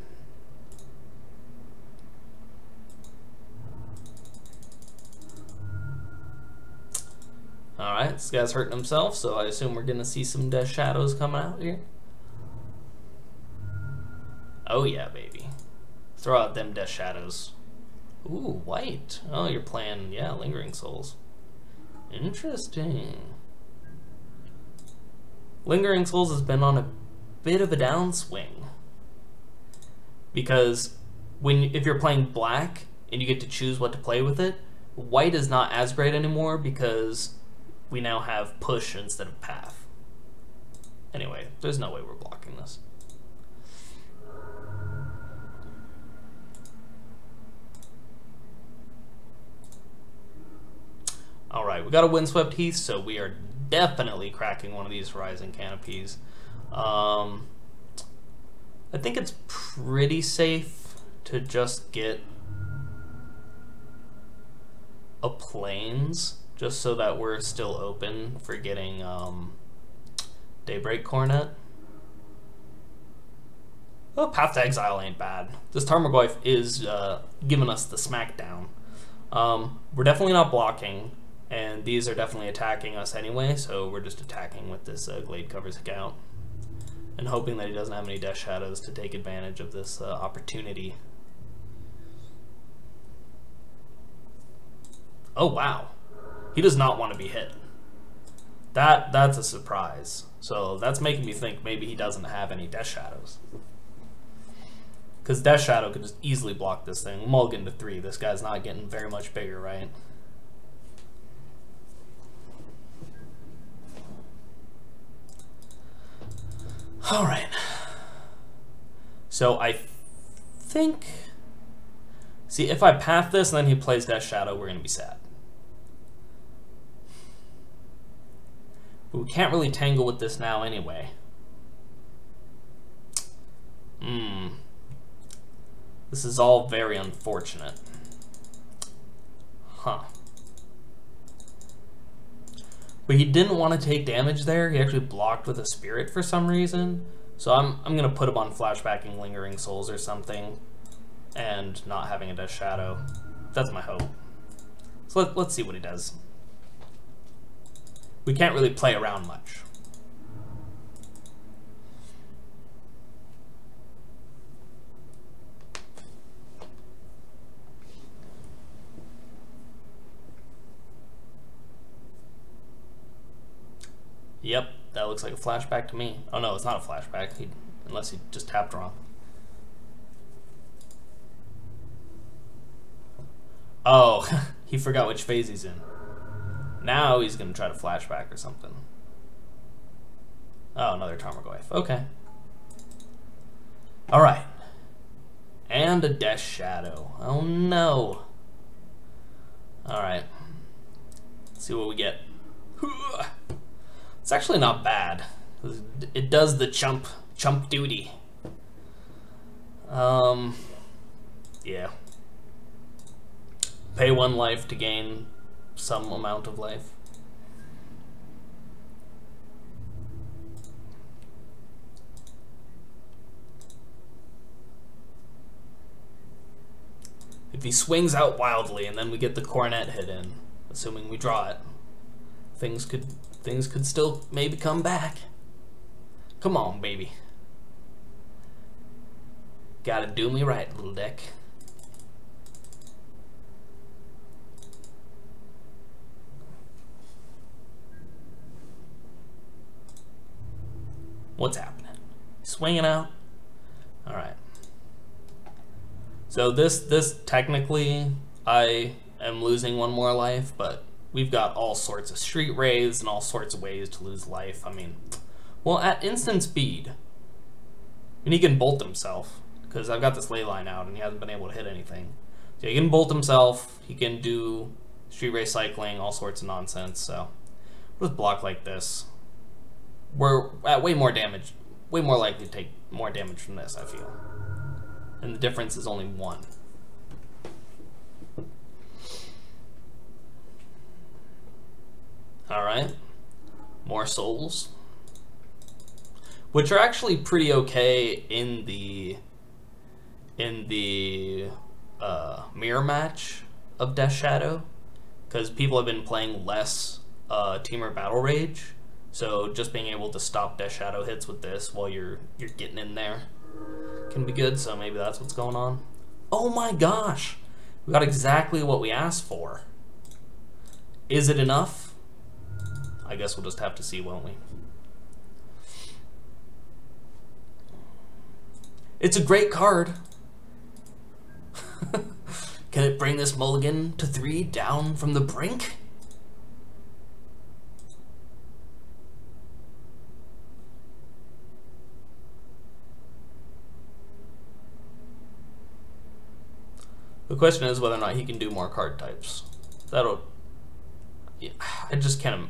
Alright, this guy's hurting himself, so I assume we're gonna see some Death Shadows coming out here. Oh yeah, baby. Throw out them Death Shadows. Ooh, white. Oh, you're playing, yeah, Lingering Souls. Interesting. Lingering Souls has been on a bit of a downswing. Because if you're playing black and you get to choose what to play with it, white is not as great anymore because we now have push instead of path. Anyway, there's no way we're blocking this. Alright, we got a Windswept Heath, so we are definitely cracking one of these Horizon Canopies. I think it's pretty safe to just get a Plains, just so that we're still open for getting Daybreak Coronet. Oh, Path to Exile ain't bad. This Tarmogoyf is giving us the smackdown. We're definitely not blocking, and these are definitely attacking us anyway, so we're just attacking with this Glade Covers account and hoping that he doesn't have any Death Shadows to take advantage of this opportunity. Oh wow, he does not want to be hit. That's a surprise. So that's making me think maybe he doesn't have any Death Shadows. Because Death Shadow could just easily block this thing. Mulligan to 3, this guy's not getting very much bigger, right? Alright. So I think... See, if I path this and then he plays Death Shadow, we're going to be sad. But we can't really tangle with this now anyway. This is all very unfortunate. Huh. But he didn't want to take damage there. He actually blocked with a Spirit for some reason. So I'm going to put him on flashbacking Lingering Souls or something and not having a Death Shadow. That's my hope. So let's see what he does. We can't really play around much. Yep, that looks like a flashback to me. Oh no, it's not a flashback, unless he just tapped wrong. Oh, he forgot which phase he's in. Now he's gonna try to flashback or something. Oh, another Tarmogoyf. Okay. Alright. And a Death Shadow. Oh no. Alright. Let's see what we get. It's actually not bad. It does the chump duty. Yeah. Pay 1 life to gain some amount of life. If he swings out wildly and then we get the Coronet hit in, assuming we draw it, things could still maybe come back. Come on, baby. Gotta do me right, little deck. What's happening? Swinging out? Alright. So this technically, I am losing 1 more life, but we've got all sorts of street wraiths and all sorts of ways to lose life. I mean, well, at instant speed, and he can bolt himself, because I've got this ley line out and he hasn't been able to hit anything. So he can bolt himself, he can do street wraith cycling, all sorts of nonsense, so with block like this, we're at way more damage, way more likely to take more damage from this, I feel. And the difference is only 1. Alright. More souls. Which are actually pretty okay in the mirror match of Death Shadow. Because people have been playing less Teamer Battle Rage. So just being able to stop Death Shadow hits with this while you're getting in there can be good, so maybe that's what's going on. Oh my gosh! We got exactly what we asked for. Is it enough? I guess we'll just have to see, won't we? It's a great card. Can it bring this mulligan to 3 down from the brink? The question is whether or not he can do more card types. That'll... Yeah, I just can't...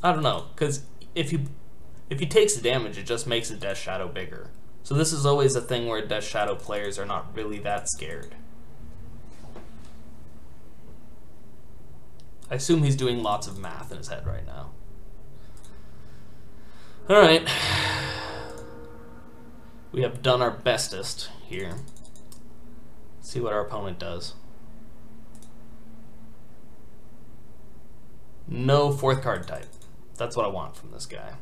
I don't know, because if he takes the damage, it just makes the Death Shadow bigger. So this is always a thing where Death Shadow players are not really that scared. I assume he's doing lots of math in his head right now. Alright. We have done our bestest here. Let's see what our opponent does. No 4th card type. That's what I want from this guy.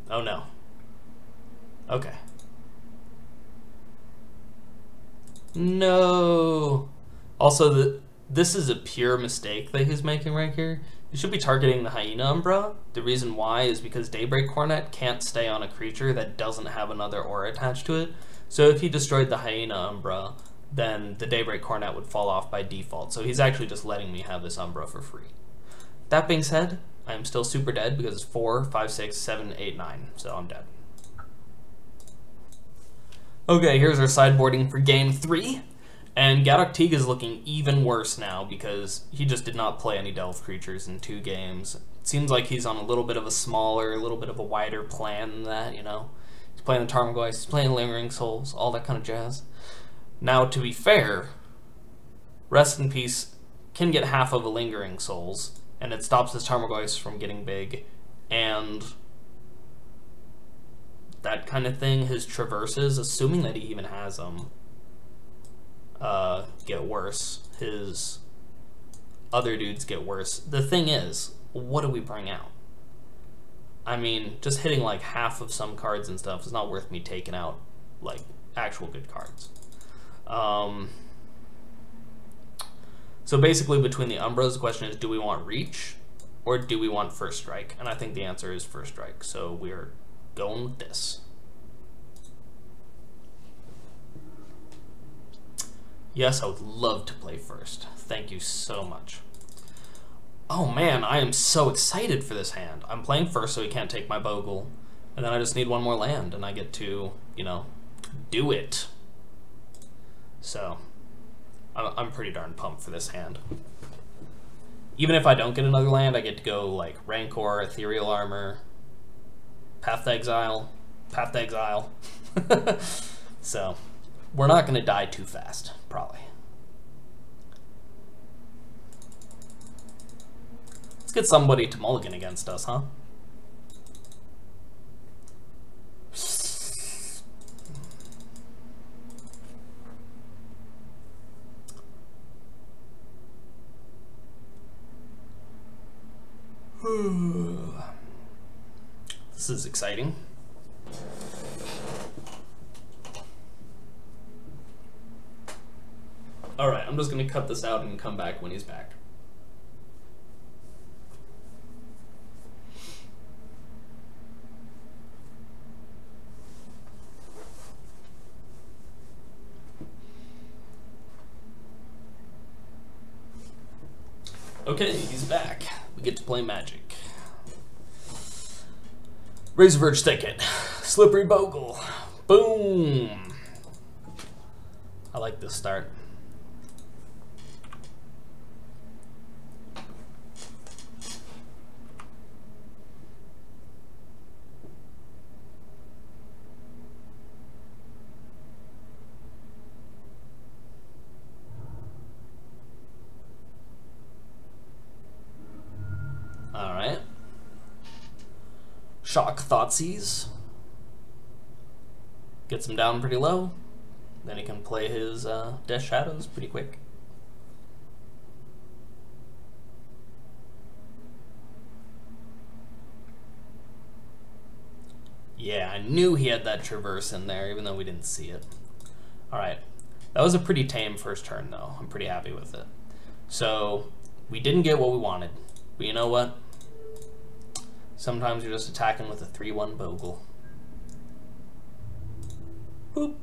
Oh no. Okay. No. Also, this is a pure mistake that he's making right here. He should be targeting the Hyena Umbra. The reason why is because Daybreak Coronet can't stay on a creature that doesn't have another aura attached to it. So if he destroyed the Hyena Umbra, then the Daybreak Coronet would fall off by default. So he's actually just letting me have this Umbra for free. That being said, I'm still super dead because it's 4, 5, 6, 7, 8, 9. So I'm dead. Okay, here's our sideboarding for game 3. And Gaddock Teague is looking even worse now because he just did not play any Delve creatures in 2 games. It seems like he's on a little bit of a smaller, a little bit of a wider plan than that, you know. He's playing the Tarmogoyf, he's playing Lingering Souls, all that kind of jazz. Now, to be fair, Rest in Peace can get half of a Lingering Souls, and it stops his Tarmogoyfs from getting big, and that kind of thing, his traverses, assuming that he even has them, get worse. His other dudes get worse. The thing is, what do we bring out? I mean, just hitting like half of some cards and stuff is not worth me taking out like actual good cards. So basically between the Umbras, the question is, do we want Reach or do we want First Strike? And I think the answer is First Strike, so we're going with this. Yes, I would love to play first. Thank you so much. Oh man, I am so excited for this hand. I'm playing first so he can't take my Bogle, and then I just need one more land and I get to, you know, do it. So, I'm pretty darn pumped for this hand. Even if I don't get another land, I get to go like Rancor, Ethereal Armor, Path to Exile. So, we're not going to die too fast, probably. Let's get somebody to mulligan against us, huh? This is exciting. Alright, I'm just going to cut this out and come back when he's back. Okay, he's back. We get to play Magic. Razorverge Thicket. Slippery Bogle. Boom! I like this start. Alright. Shock Thoughtseize. Gets him down pretty low. Then he can play his Death Shadows pretty quick. Yeah, I knew he had that Traverse in there, even though we didn't see it. Alright, that was a pretty tame first turn, though. I'm pretty happy with it. So, we didn't get what we wanted. But you know what? Sometimes you're just attacking with a 3-1 Bogle. Boop.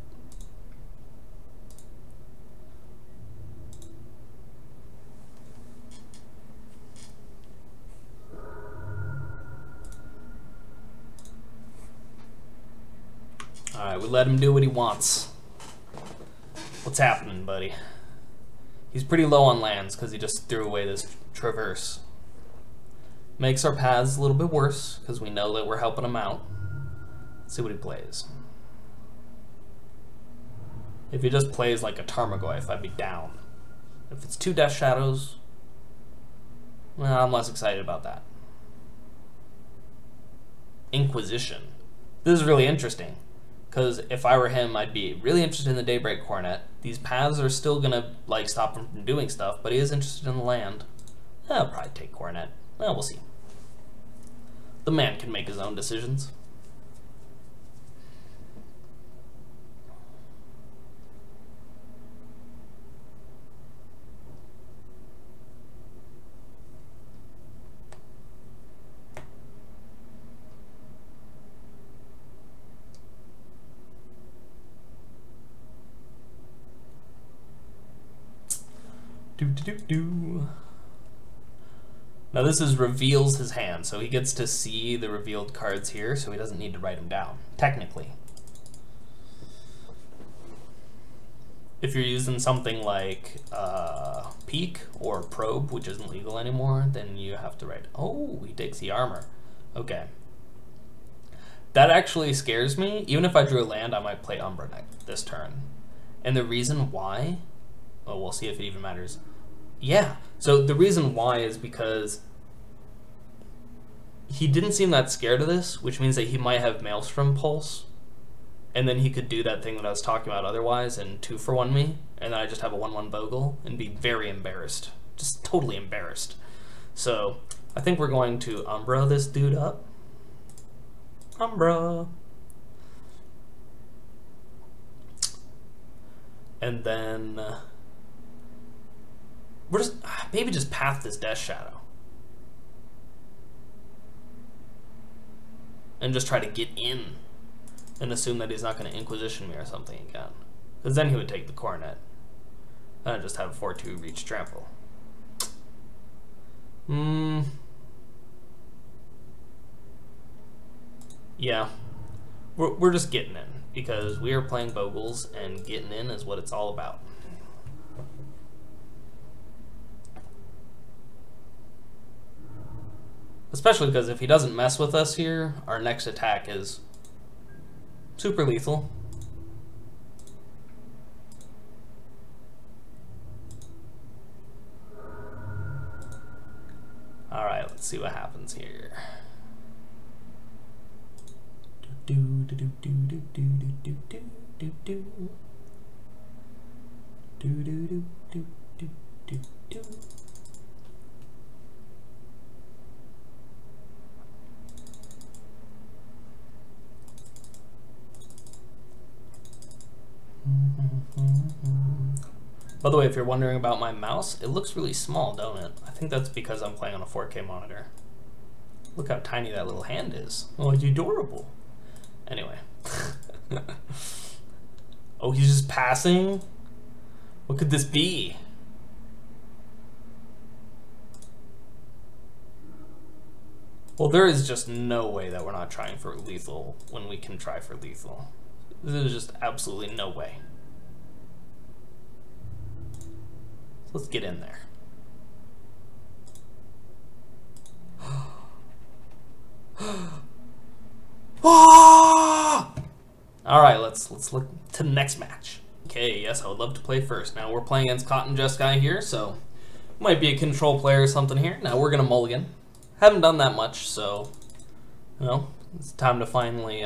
Alright, we let him do what he wants. What's happening, buddy? He's pretty low on lands because he just threw away this Traverse. Makes our paths a little bit worse because we know that we're helping him out. Let's see what he plays. If he just plays like a Tarmogoyf, I'd be down. If it's 2 Death Shadows, well, I'm less excited about that. Inquisition. This is really interesting. Because if I were him, I'd be really interested in the Daybreak Coronet. These paths are still gonna like stop him from doing stuff, but he is interested in the land. I'll probably take Coronet. Well, we'll see. The man can make his own decisions. Now this is reveals his hand, so he gets to see the revealed cards here, so he doesn't need to write them down, technically. If you're using something like Peek or Probe, which isn't legal anymore, then you have to write, oh, he takes the armor. Okay. That actually scares me. Even if I drew a land, I might play Umbra this turn. And the reason why, well, we'll see if it even matters. Yeah, so the reason why is because he didn't seem that scared of this, which means that he might have Maelstrom Pulse, and then he could do that thing that I was talking about otherwise and 2-for-1 me, and then I just have a 1-1 Bogle and be very embarrassed. Just totally embarrassed. So, I think we're going to Umbra this dude up. Umbra. And then we're just maybe just path this Death Shadow and just try to get in and assume that he's not going to Inquisition me or something again, because then he would take the Coronet and I'd just have 4-2 reach trample. Yeah, we're just getting in because we are playing Bogles and getting in is what it's all about. Especially because if he doesn't mess with us here, our next attack is super lethal. Alright, let's see what happens here. By the way, if you're wondering about my mouse, it looks really small, don't it? I think that's because I'm playing on a 4K monitor. Look how tiny that little hand is. Oh, it's adorable. Anyway. Oh, he's just passing? What could this be? Well, there is just no way that we're not trying for lethal when we can try for lethal. There's just absolutely no way. So let's get in there. Alright, let's look to the next match. Okay, yes, I would love to play first. Now we're playing against Cotton Just Guy here, so might be a control player or something here. Now we're gonna mulligan. Haven't done that much, so you know, it's time to finally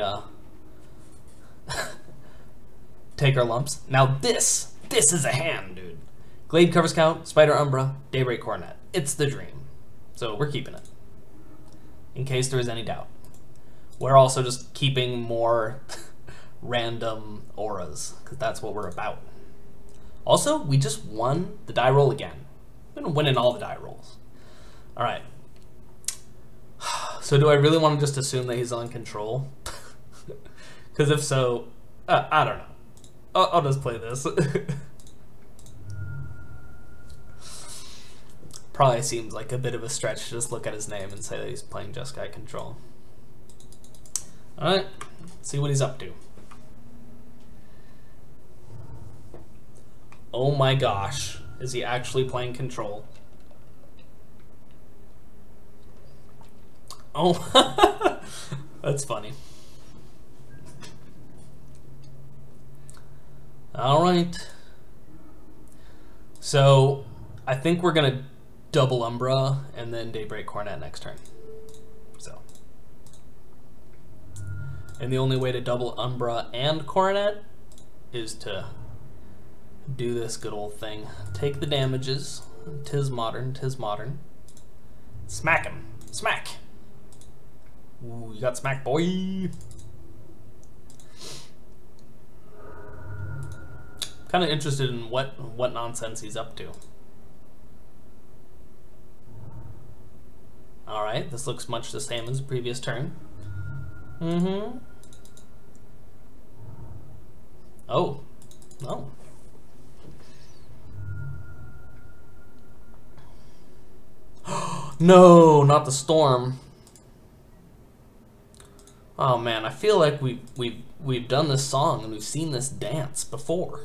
take our lumps. Now this is a hand, dude. Glade Cover Scout, Spider Umbra, Daybreak Coronet. It's the dream. So we're keeping it. In case there is any doubt. We're also just keeping more random auras, because that's what we're about. Also, we just won the die roll again. We've been winning all the die rolls. Alright. So do I really want to just assume that he's on control? Because if so, I don't know. I'll just play this. Probably seems like a bit of a stretch to just look at his name and say that he's playing Jeskai Control. Alright, see what he's up to. Oh my gosh, is he actually playing Control? Oh, that's funny. Alright. So, I think we're gonna double Umbra and then Daybreak Coronet next turn. So. And the only way to double Umbra and Coronet is to do this good old thing. Take the damages. 'Tis modern, 'tis modern. Smack him. Smack. Ooh, you got smack, boy. Kind of interested in what nonsense he's up to. Alright, this looks much the same as the previous turn. Mm-hmm. Oh. No. No, not the storm. Oh man, I feel like we've done this song and we've seen this dance before.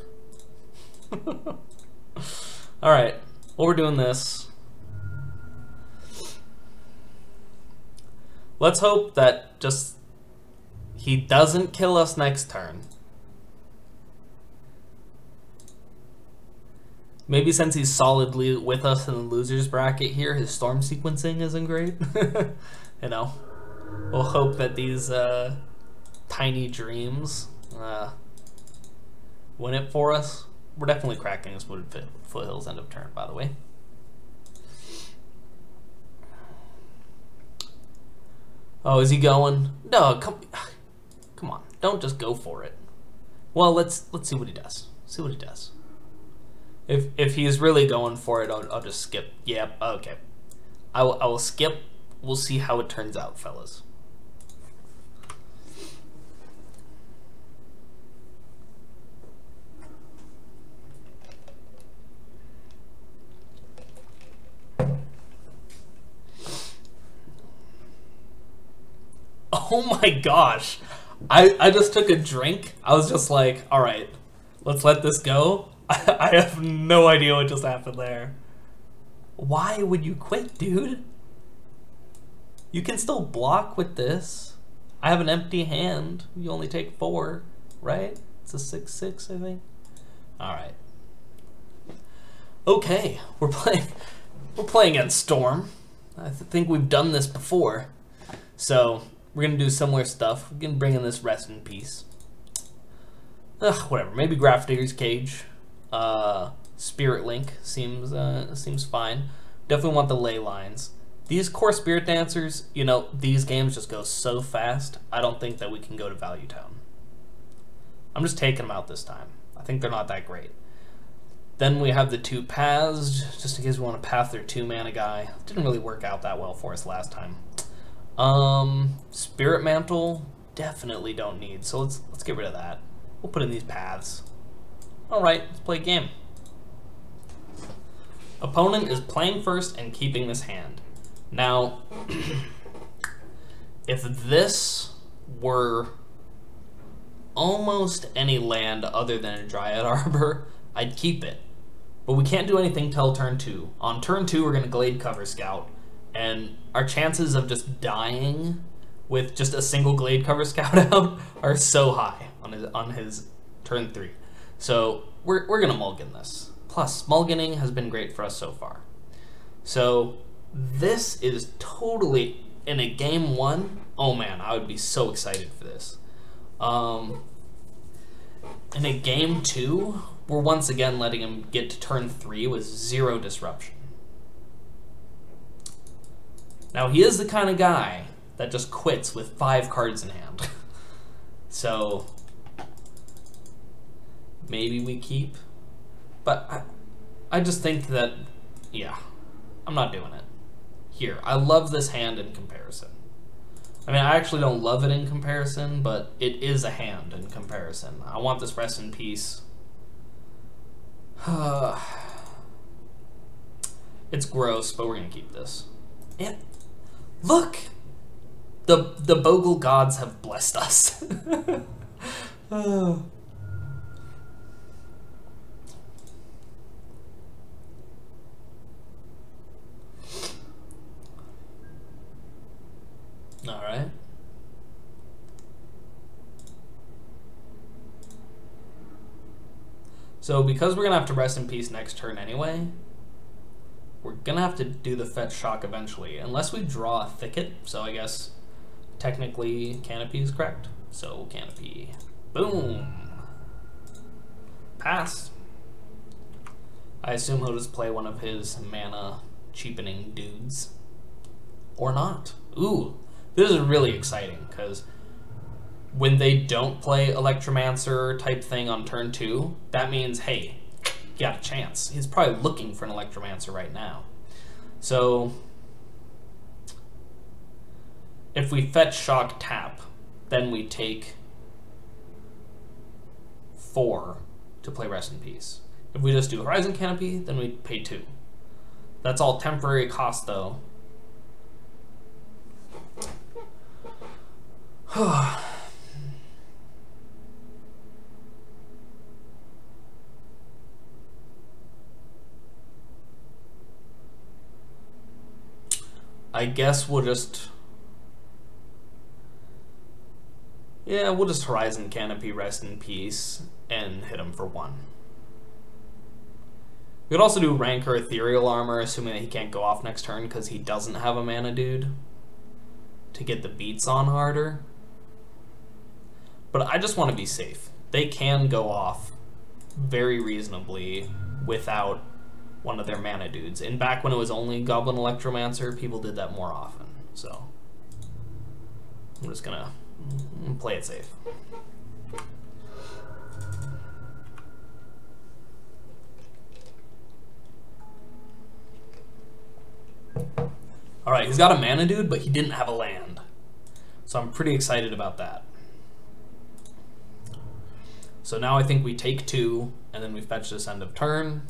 Alright, well, we're doing this. Let's hope that just he doesn't kill us next turn. Maybe since he's solidly with us in the loser's bracket here, his storm sequencing isn't great. You know, we'll hope that these tiny dreams win it for us. We're definitely cracking this Wooded Foothills end of turn, by the way. Oh, is he going? No, come on. Don't just go for it. Well, let's see what he does. See what he does. If he's really going for it, I'll just skip. Yep, okay. I will skip. We'll see how it turns out, fellas. Oh my gosh. I just took a drink. I was just like, all right, let's let this go. I have no idea what just happened there. Why would you quit, dude? You can still block with this. I have an empty hand. You only take 4, right? It's a 6/6, I think. All right. Okay, we're playing against Storm. I think we've done this before. So we're gonna do similar stuff. We're gonna bring in this Rest in Peace. Whatever. Maybe Grafdigger's Cage. Spirit Link seems fine. Definitely want the ley lines. These core Spirit Dancers, you know, these games just go so fast. I don't think that we can go to Value Town. I'm just taking them out this time. I think they're not that great. Then we have the 2 paths, just in case we want to path their 2-mana guy. Didn't really work out that well for us last time. Spirit Mantle, definitely don't need, so let's get rid of that. We'll put in these paths. Alright, let's play a game. Opponent is playing first and keeping this hand. Now, if this were almost any land other than a Dryad Arbor, I'd keep it. But we can't do anything till turn 2. On turn 2, we're going to Glade Cover Scout, and our chances of just dying with just a single Glade Cover Scout out are so high on his turn 3. So we're going to mulligan this. Plus, mulliganing has been great for us so far. So this is totally, in a game 1, oh man, I would be so excited for this. in a game 2, we're once again letting him get to turn 3 with 0 disruption. Now, he is the kind of guy that just quits with 5 cards in hand. So, maybe we keep. But I just think that, yeah, I'm not doing it. Here, I love this hand in comparison. I mean, I actually don't love it in comparison, but it is a hand in comparison. I want this rest in peace. It's gross, but we're gonna keep this. Yeah. Look! The Bogle gods have blessed us. Alright. So because we're gonna have to rest in peace next turn anyway, we're gonna have to do the fetch shock eventually, unless we draw a thicket. So I guess technically Canopy is correct. So Canopy. Boom! Pass. I assume he'll just play one of his mana cheapening dudes. Or not. Ooh, this is really exciting, because when they don't play Electromancer type thing on turn 2, that means, hey, you got a chance. He's probably looking for an Electromancer right now. So, if we fetch shock tap, then we take 4 to play Rest in Peace. If we just do Horizon Canopy, then we pay 2. That's all temporary cost, though. I guess we'll just... yeah, we'll just Horizon Canopy Rest in Peace and hit him for 1. We could also do Rancor Ethereal Armor, assuming that he can't go off next turn because he doesn't have a mana dude, to get the beats on harder. But I just want to be safe. They can go off very reasonably without one of their mana dudes. And back when it was only Goblin Electromancer, people did that more often. So I'm just gonna play it safe. Alright, he's got a mana dude, but he didn't have a land. So I'm pretty excited about that. So now I think we take 2, and then we fetch this end of turn.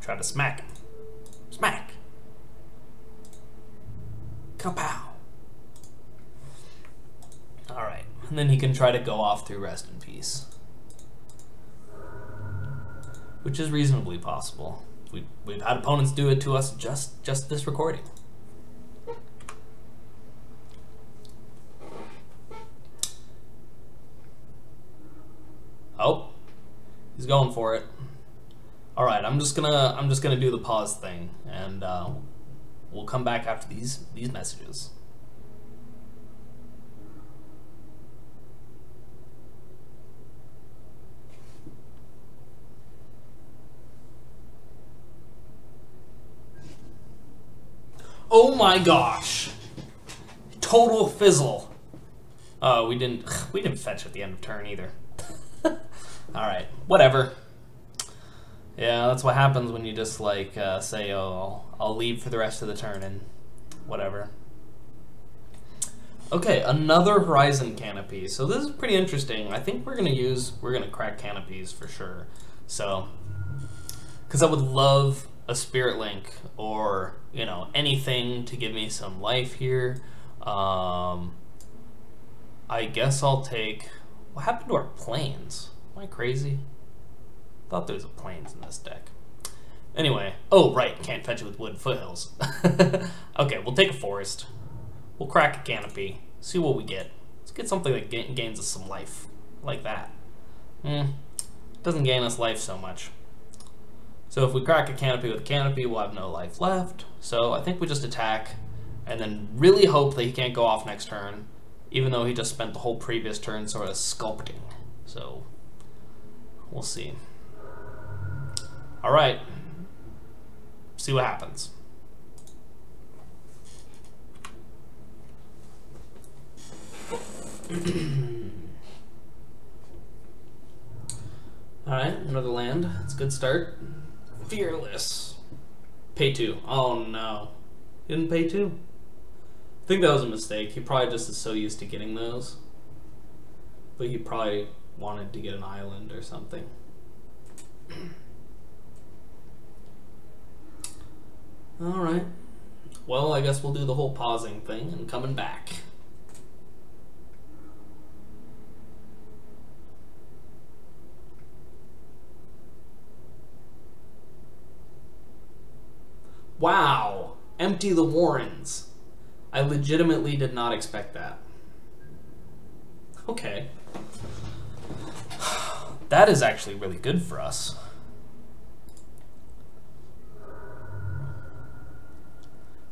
Try to smack him. Smack! Kapow! Alright, and then he can try to go off through Rest in Peace, which is reasonably possible. We've had opponents do it to us just this recording. Oh, he's going for it. All right, I'm just gonna do the pause thing, and we'll come back after these messages. Oh my gosh! Total fizzle. We didn't fetch at the end of turn either. Alright, whatever. Yeah, that's what happens when you just like say, oh, I'll leave for the rest of the turn and whatever. Okay, another Horizon Canopy. So this is pretty interesting. I think we're gonna crack canopies for sure. So, because I would love a Spirit Link or, you know, anything to give me some life here. I guess I'll take... what happened to our planes? Am I crazy? I thought there was a planes in this deck. Anyway, oh right, can't fetch it with wood foothills. Okay, we'll take a forest. We'll crack a canopy. See what we get. Let's get something that gains us some life. Like that. Doesn't gain us life so much. So if we crack a canopy with a canopy, we'll have no life left. So I think we just attack, and then really hope that he can't go off next turn, even though he just spent the whole previous turn sort of sculpting. So, we'll see. Alright. See what happens. Alright, another land. It's a good start. Fearless. Pay 2. Oh no. He didn't pay 2? I think that was a mistake. He probably just is so used to getting those. But he probably wanted to get an island or something. Alright. Well, I guess we'll do the whole pausing thing and coming back. Wow! Empty the Warrens. I legitimately did not expect that. Okay. That is actually really good for us.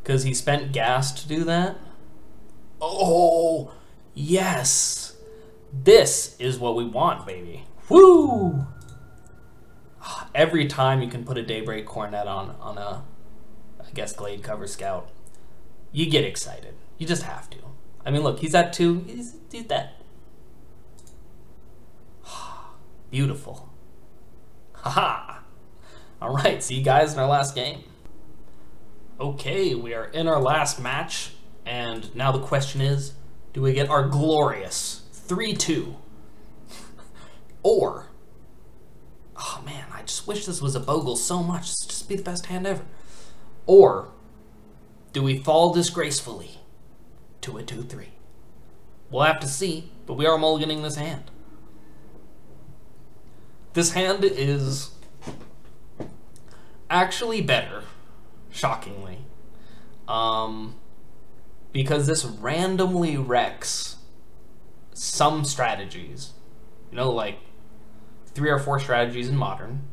Because he spent gas to do that? Oh, yes! This is what we want, baby. Woo! Every time you can put a Daybreak Coronet on a, I guess, Glade Cover Scout, you get excited. You just have to. I mean, look, he's at 2. He's that. Beautiful. Haha! Alright, see you guys in our last game. Okay, we are in our last match, and now the question is, do we get our glorious 3-2? Or, oh man, I just wish this was a Bogles so much. This would just be the best hand ever. Or, do we fall disgracefully to a 2-3? We'll have to see, but we are mulliganing this hand. This hand is actually better, shockingly, because this randomly wrecks some strategies. You know, like 3 or 4 strategies in Modern,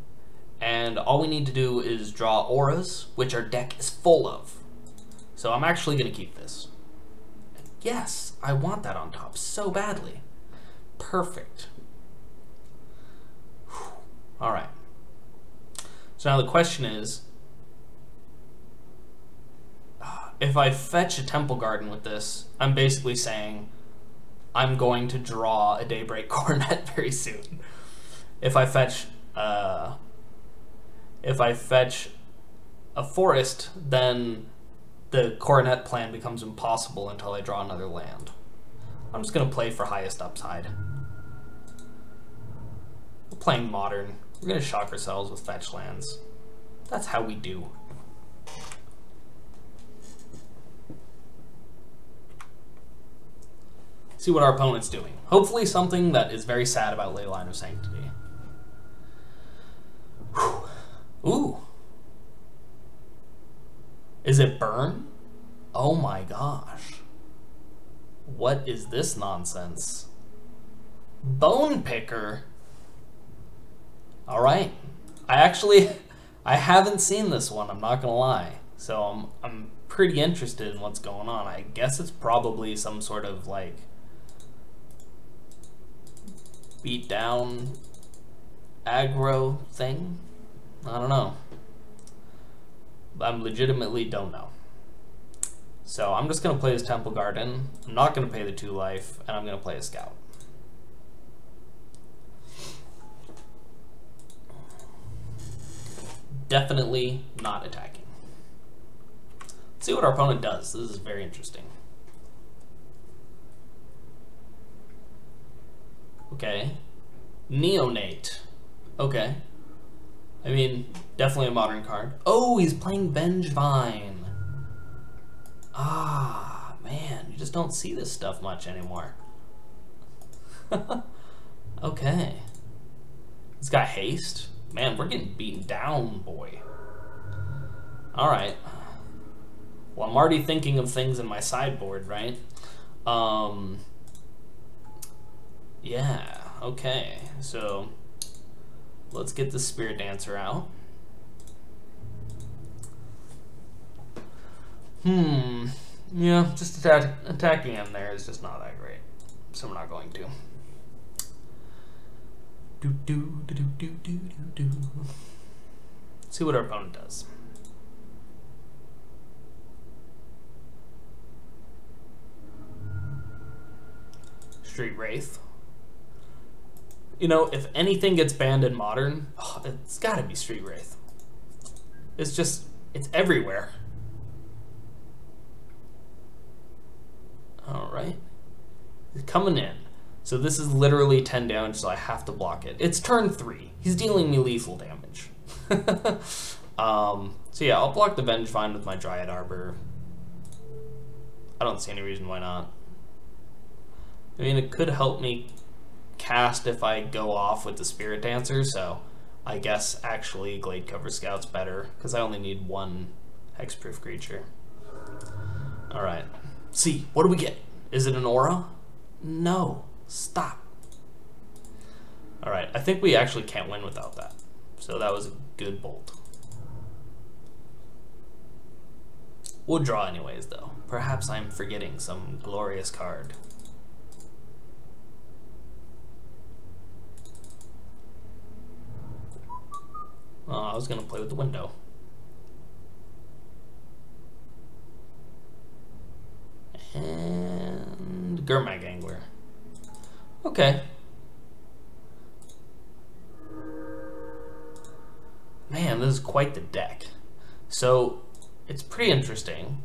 and all we need to do is draw auras, which our deck is full of. So I'm actually going to keep this. Yes, I want that on top so badly. Perfect. All right. So now the question is, if I fetch a Temple Garden with this, I'm basically saying I'm going to draw a Daybreak Coronet very soon. If I fetch a forest, then the Coronet plan becomes impossible until I draw another land. I'm just gonna play for highest upside. We're playing Modern. We're gonna shock ourselves with fetch lands. That's how we do. See what our opponent's doing. Hopefully something that is very sad about Leyline of Sanctity. Whew. Ooh. Is it burn? Oh my gosh. What is this nonsense? Bone Picker. All right. I haven't seen this one, I'm not gonna lie. So I'm pretty interested in what's going on. I guess it's probably some sort of like beat down aggro thing. I don't know. I legitimately don't know. So I'm just gonna play this Temple Garden. I'm not gonna pay the 2 life, and I'm gonna play a Scout. Definitely not attacking. Let's see what our opponent does. This is very interesting. Okay. Neonate. Okay. I mean, definitely a Modern card. Oh, he's playing Vengevine. Ah, man, you just don't see this stuff much anymore. Okay. He's got haste. Man, we're getting beaten down, boy. Alright. Well, I'm already thinking of things in my sideboard, right? Yeah, okay. So, let's get the Spirit Dancer out. Yeah, just attacking him there is just not that great. So we're not going to. See what our opponent does. Street Wraith. You know, if anything gets banned in Modern, oh, it's gotta be Street Wraith. It's just, it's everywhere. Alright. He's coming in. So this is literally 10 damage, so I have to block it. It's turn 3. He's dealing me lethal damage. So yeah, I'll block the Vengevine with my Dryad Arbor. I don't see any reason why not. I mean, it could help me cast if I go off with the Spirit Dancer, so I guess actually Glade Cover Scout's better, because I only need one hexproof creature. Alright. See, what do we get? Is it an aura? No. Stop. Alright, I think we actually can't win without that. So that was a good bolt. We'll draw anyways, though. Perhaps I'm forgetting some glorious card. Oh, I was gonna play with the window. And Gurmag Angler. Okay. Man, this is quite the deck. So, it's pretty interesting.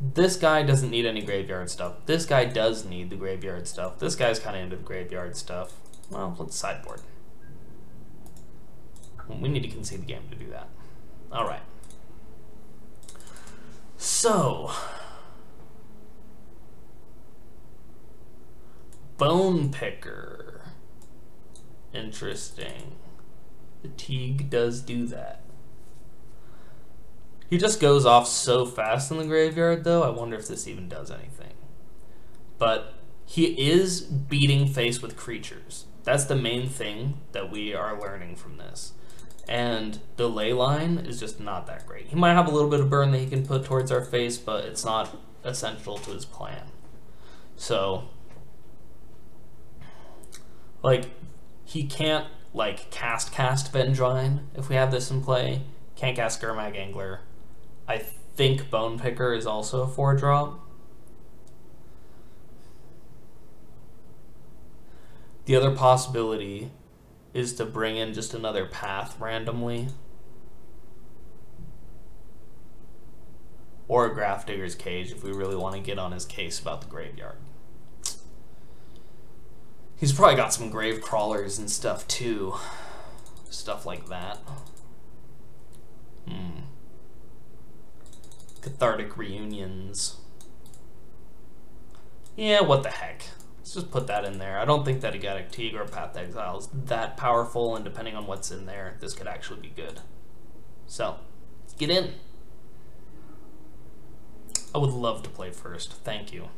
This guy doesn't need any graveyard stuff. This guy does need the graveyard stuff. This guy's kind of into the graveyard stuff. Well, let's sideboard. We need to concede the game to do that. Alright. So, Bone Picker. Interesting. The Teague does do that. He just goes off so fast in the graveyard, though. I wonder if this even does anything. But he is beating face with creatures. That's the main thing that we are learning from this. And the ley line is just not that great. He might have a little bit of burn that he can put towards our face, but it's not essential to his plan. So, like, he can't, like, cast Vengevine if we have this in play. Can't cast Gurmag Angler. I think Bone Picker is also a 4-drop. The other possibility is to bring in just another path randomly. Or a Grafdigger's Cage if we really want to get on his case about the graveyard. He's probably got some grave crawlers and stuff too. Stuff like that. Cathartic Reunions. Yeah, what the heck. Let's just put that in there. I don't think that Egatic Teague or Path to Exile is that powerful, and depending on what's in there, this could actually be good. So, let's get in. I would love to play first. Thank you.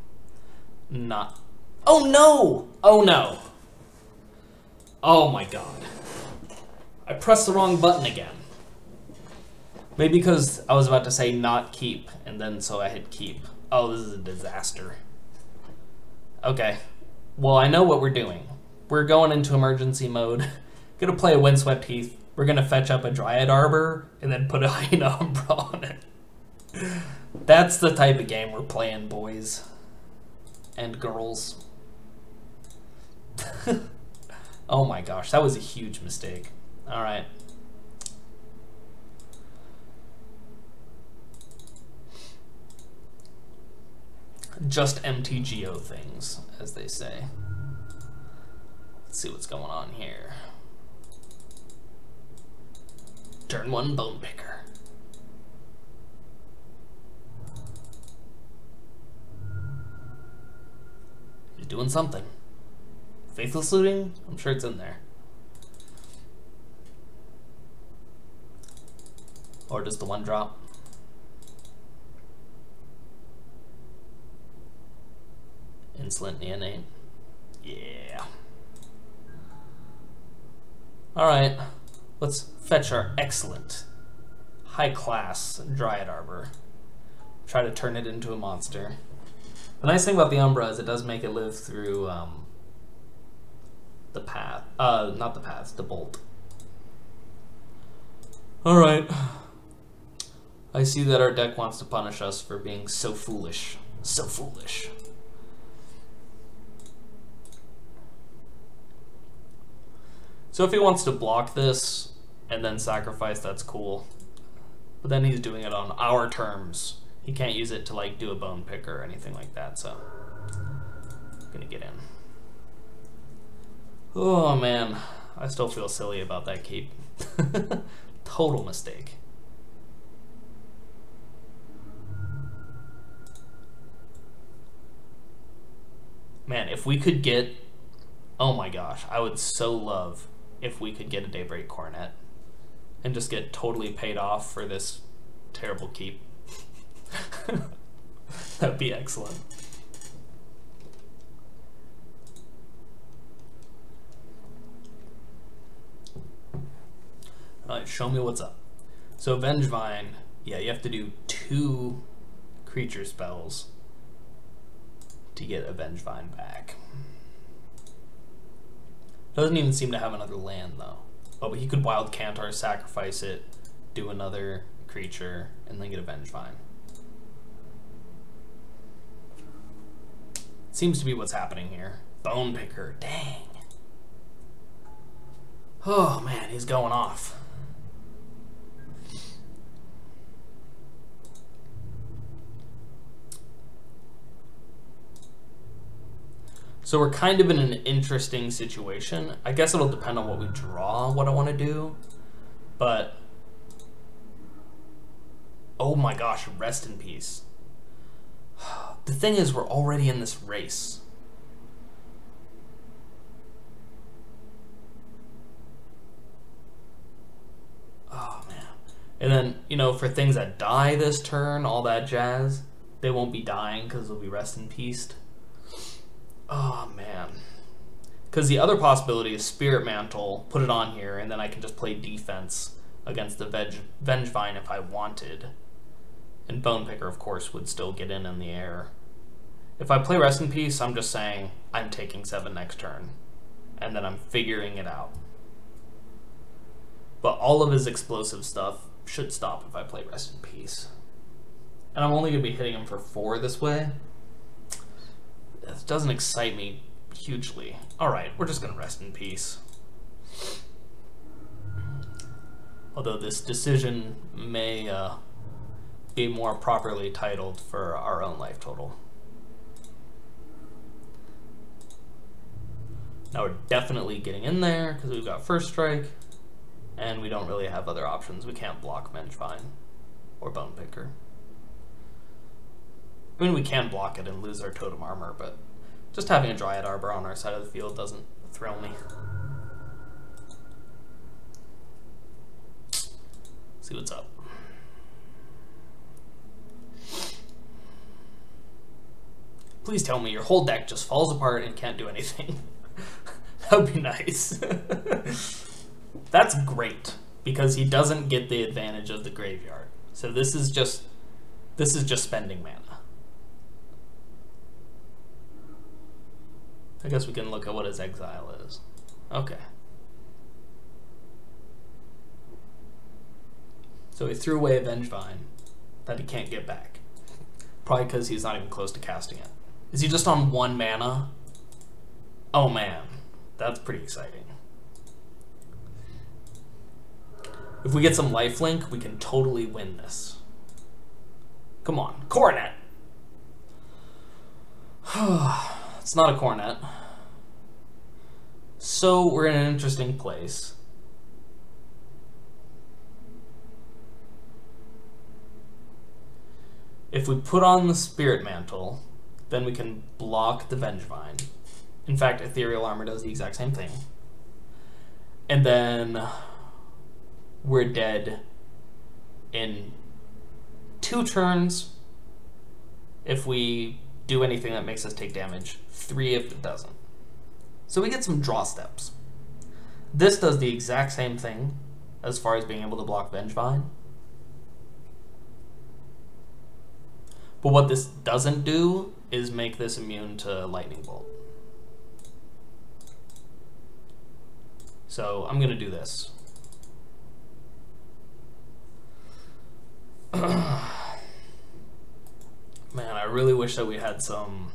Not... Oh no! Oh no! Oh my god. I pressed the wrong button again. Maybe because I was about to say not keep, and then so I hit keep. Oh, this is a disaster. Okay. Well, I know what we're doing. We're going into emergency mode. Gonna play a Windswept Heath. We're gonna fetch up a Dryad Arbor, and then put a Hyena Umbra on it. That's the type of game we're playing, boys. And girls. Oh my gosh, that was a huge mistake. Alright. Just MTGO things, as they say. Let's see what's going on here. Turn 1 Bone Picker. He's doing something. Faithless Looting? I'm sure it's in there. Or just the 1-drop. Insolent Neonate. Yeah. Alright. Let's fetch our excellent high-class Dryad Arbor. try to turn it into a monster. The nice thing about the Umbra is it does make it live through the path. Not the paths, the bolt. Alright. I see that our deck wants to punish us for being so foolish. So foolish. So if he wants to block this and then sacrifice, that's cool. But then he's doing it on our terms. He can't use it to like do a bone picker or anything like that, so I'm gonna get in. Oh man, I still feel silly about that keep. Total mistake. Man, if we could get, oh my gosh, I would so love if we could get a Daybreak Coronet and just get totally paid off for this terrible keep. That'd be excellent. Alright, show me what's up. So Vengevine, yeah, you have to do 2 creature spells to get a Vengevine back. Doesn't even seem to have another land though. Oh, but he could Wild Cantar, sacrifice it, do another creature, and then get a Vengevine. Seems to be what's happening here. Bone Picker, dang. Oh man, he's going off. So we're kind of in an interesting situation. I guess it'll depend on what we draw, what I want to do. But, oh my gosh, rest in peace. The thing is, we're already in this race. Oh man. And then, you know, for things that die this turn, all that jazz, they won't be dying because they'll be rest in peaced. Oh man. Because the other possibility is Spirit Mantle, put it on here, and then I can just play defense against the Vengevine if I wanted. And Bone Picker, of course, would still get in the air. If I play Rest in Peace, I'm just saying I'm taking 7 next turn. And then I'm figuring it out. But all of his explosive stuff should stop if I play Rest in Peace. And I'm only going to be hitting him for 4 this way. It doesn't excite me hugely. Alright, we're just going to Rest in Peace. Although this decision may be more properly titled for our own life total. Now we're definitely getting in there because we've got First Strike, and we don't really have other options. We can't block Vengevine or Bone Picker. I mean, we can block it and lose our totem armor, but just having a Dryad Arbor on our side of the field doesn't thrill me. See what's up. Please tell me your whole deck just falls apart and can't do anything. That would be nice. That's great, because he doesn't get the advantage of the graveyard. So this is just spending mana. I guess we can look at what his exile is. Okay. So he threw away a Vengevine that he can't get back. Probably because he's not even close to casting it. Is he just on 1 mana? Oh man, that's pretty exciting. If we get some lifelink, we can totally win this. Come on, Coronet! It's not a Coronet. So we're in an interesting place. If we put on the Spirit Mantle, then we can block the Vengevine. In fact, Ethereal Armor does the exact same thing. And then we're dead in 2 turns if we do anything that makes us take damage, 3 if it doesn't. So we get some draw steps. This does the exact same thing as far as being able to block Vengevine. But what this doesn't do is make this immune to Lightning Bolt. So I'm gonna do this. Man, I really wish that we had some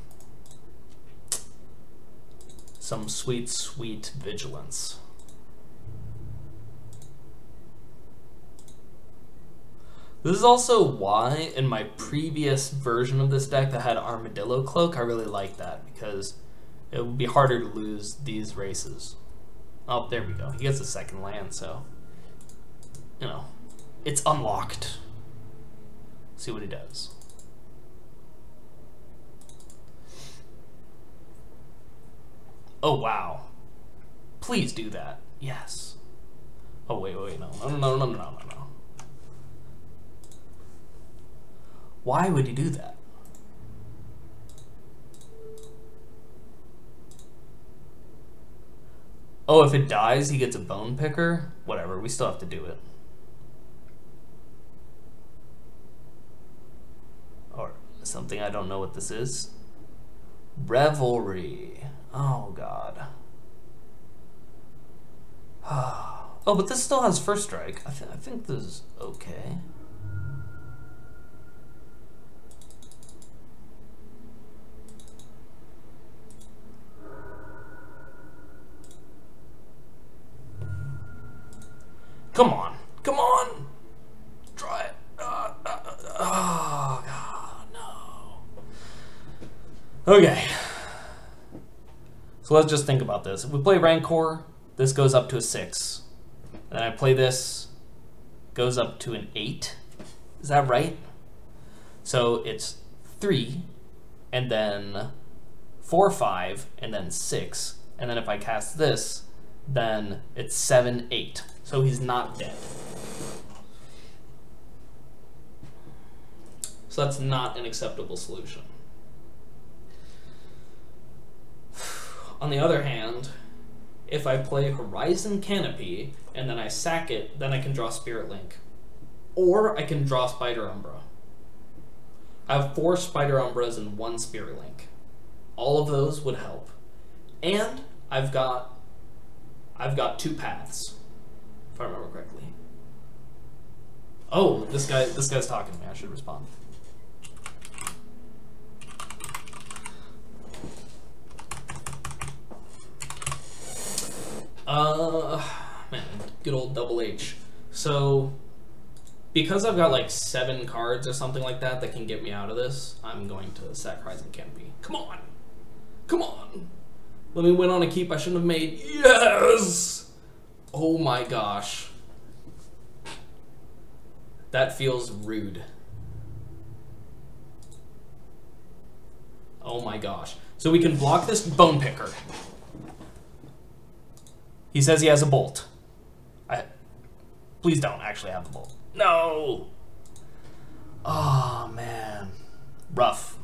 sweet, sweet vigilance. This is also why in my previous version of this deck that had Armadillo Cloak, I really liked that because it would be harder to lose these races. Oh, there we go. He gets a second land, so, you know, it's unlocked. See what he does. Oh, wow. Please do that. Yes. Oh, wait, no. No. Why would he do that? Oh, if it dies, he gets a bone picker? Whatever, we still have to do it. Or something I don't know what this is. Revelry. Oh, God. Oh, but this still has first strike. I think this is okay. Come on. Come on. Try it. Oh, God, no. Okay. So let's just think about this. If we play Rancor, this goes up to a 6. And I play this, goes up to an 8. Is that right? So it's 3, and then 4, 5, and then 6. And then if I cast this, then it's 7, 8. So he's not dead. So that's not an acceptable solution. On the other hand, if I play Horizon Canopy and then I sack it, then I can draw Spirit Link. Or I can draw Spider Umbra. I have 4 Spider Umbras and 1 Spirit Link. All of those would help. And I've got 2 paths, if I remember correctly. Oh, this guy's talking to me. I should respond. Man, good old Double H. So, because I've got like 7 cards or something like that that can get me out of this, I'm going to sack Horizon Canopy. Come on! Come on! Let me win on a keep I shouldn't have made. Yes! Oh my gosh. That feels rude. Oh my gosh. So we can block this Bone Picker. He says he has a bolt. Please don't actually have the bolt. No! Oh, man. Rough.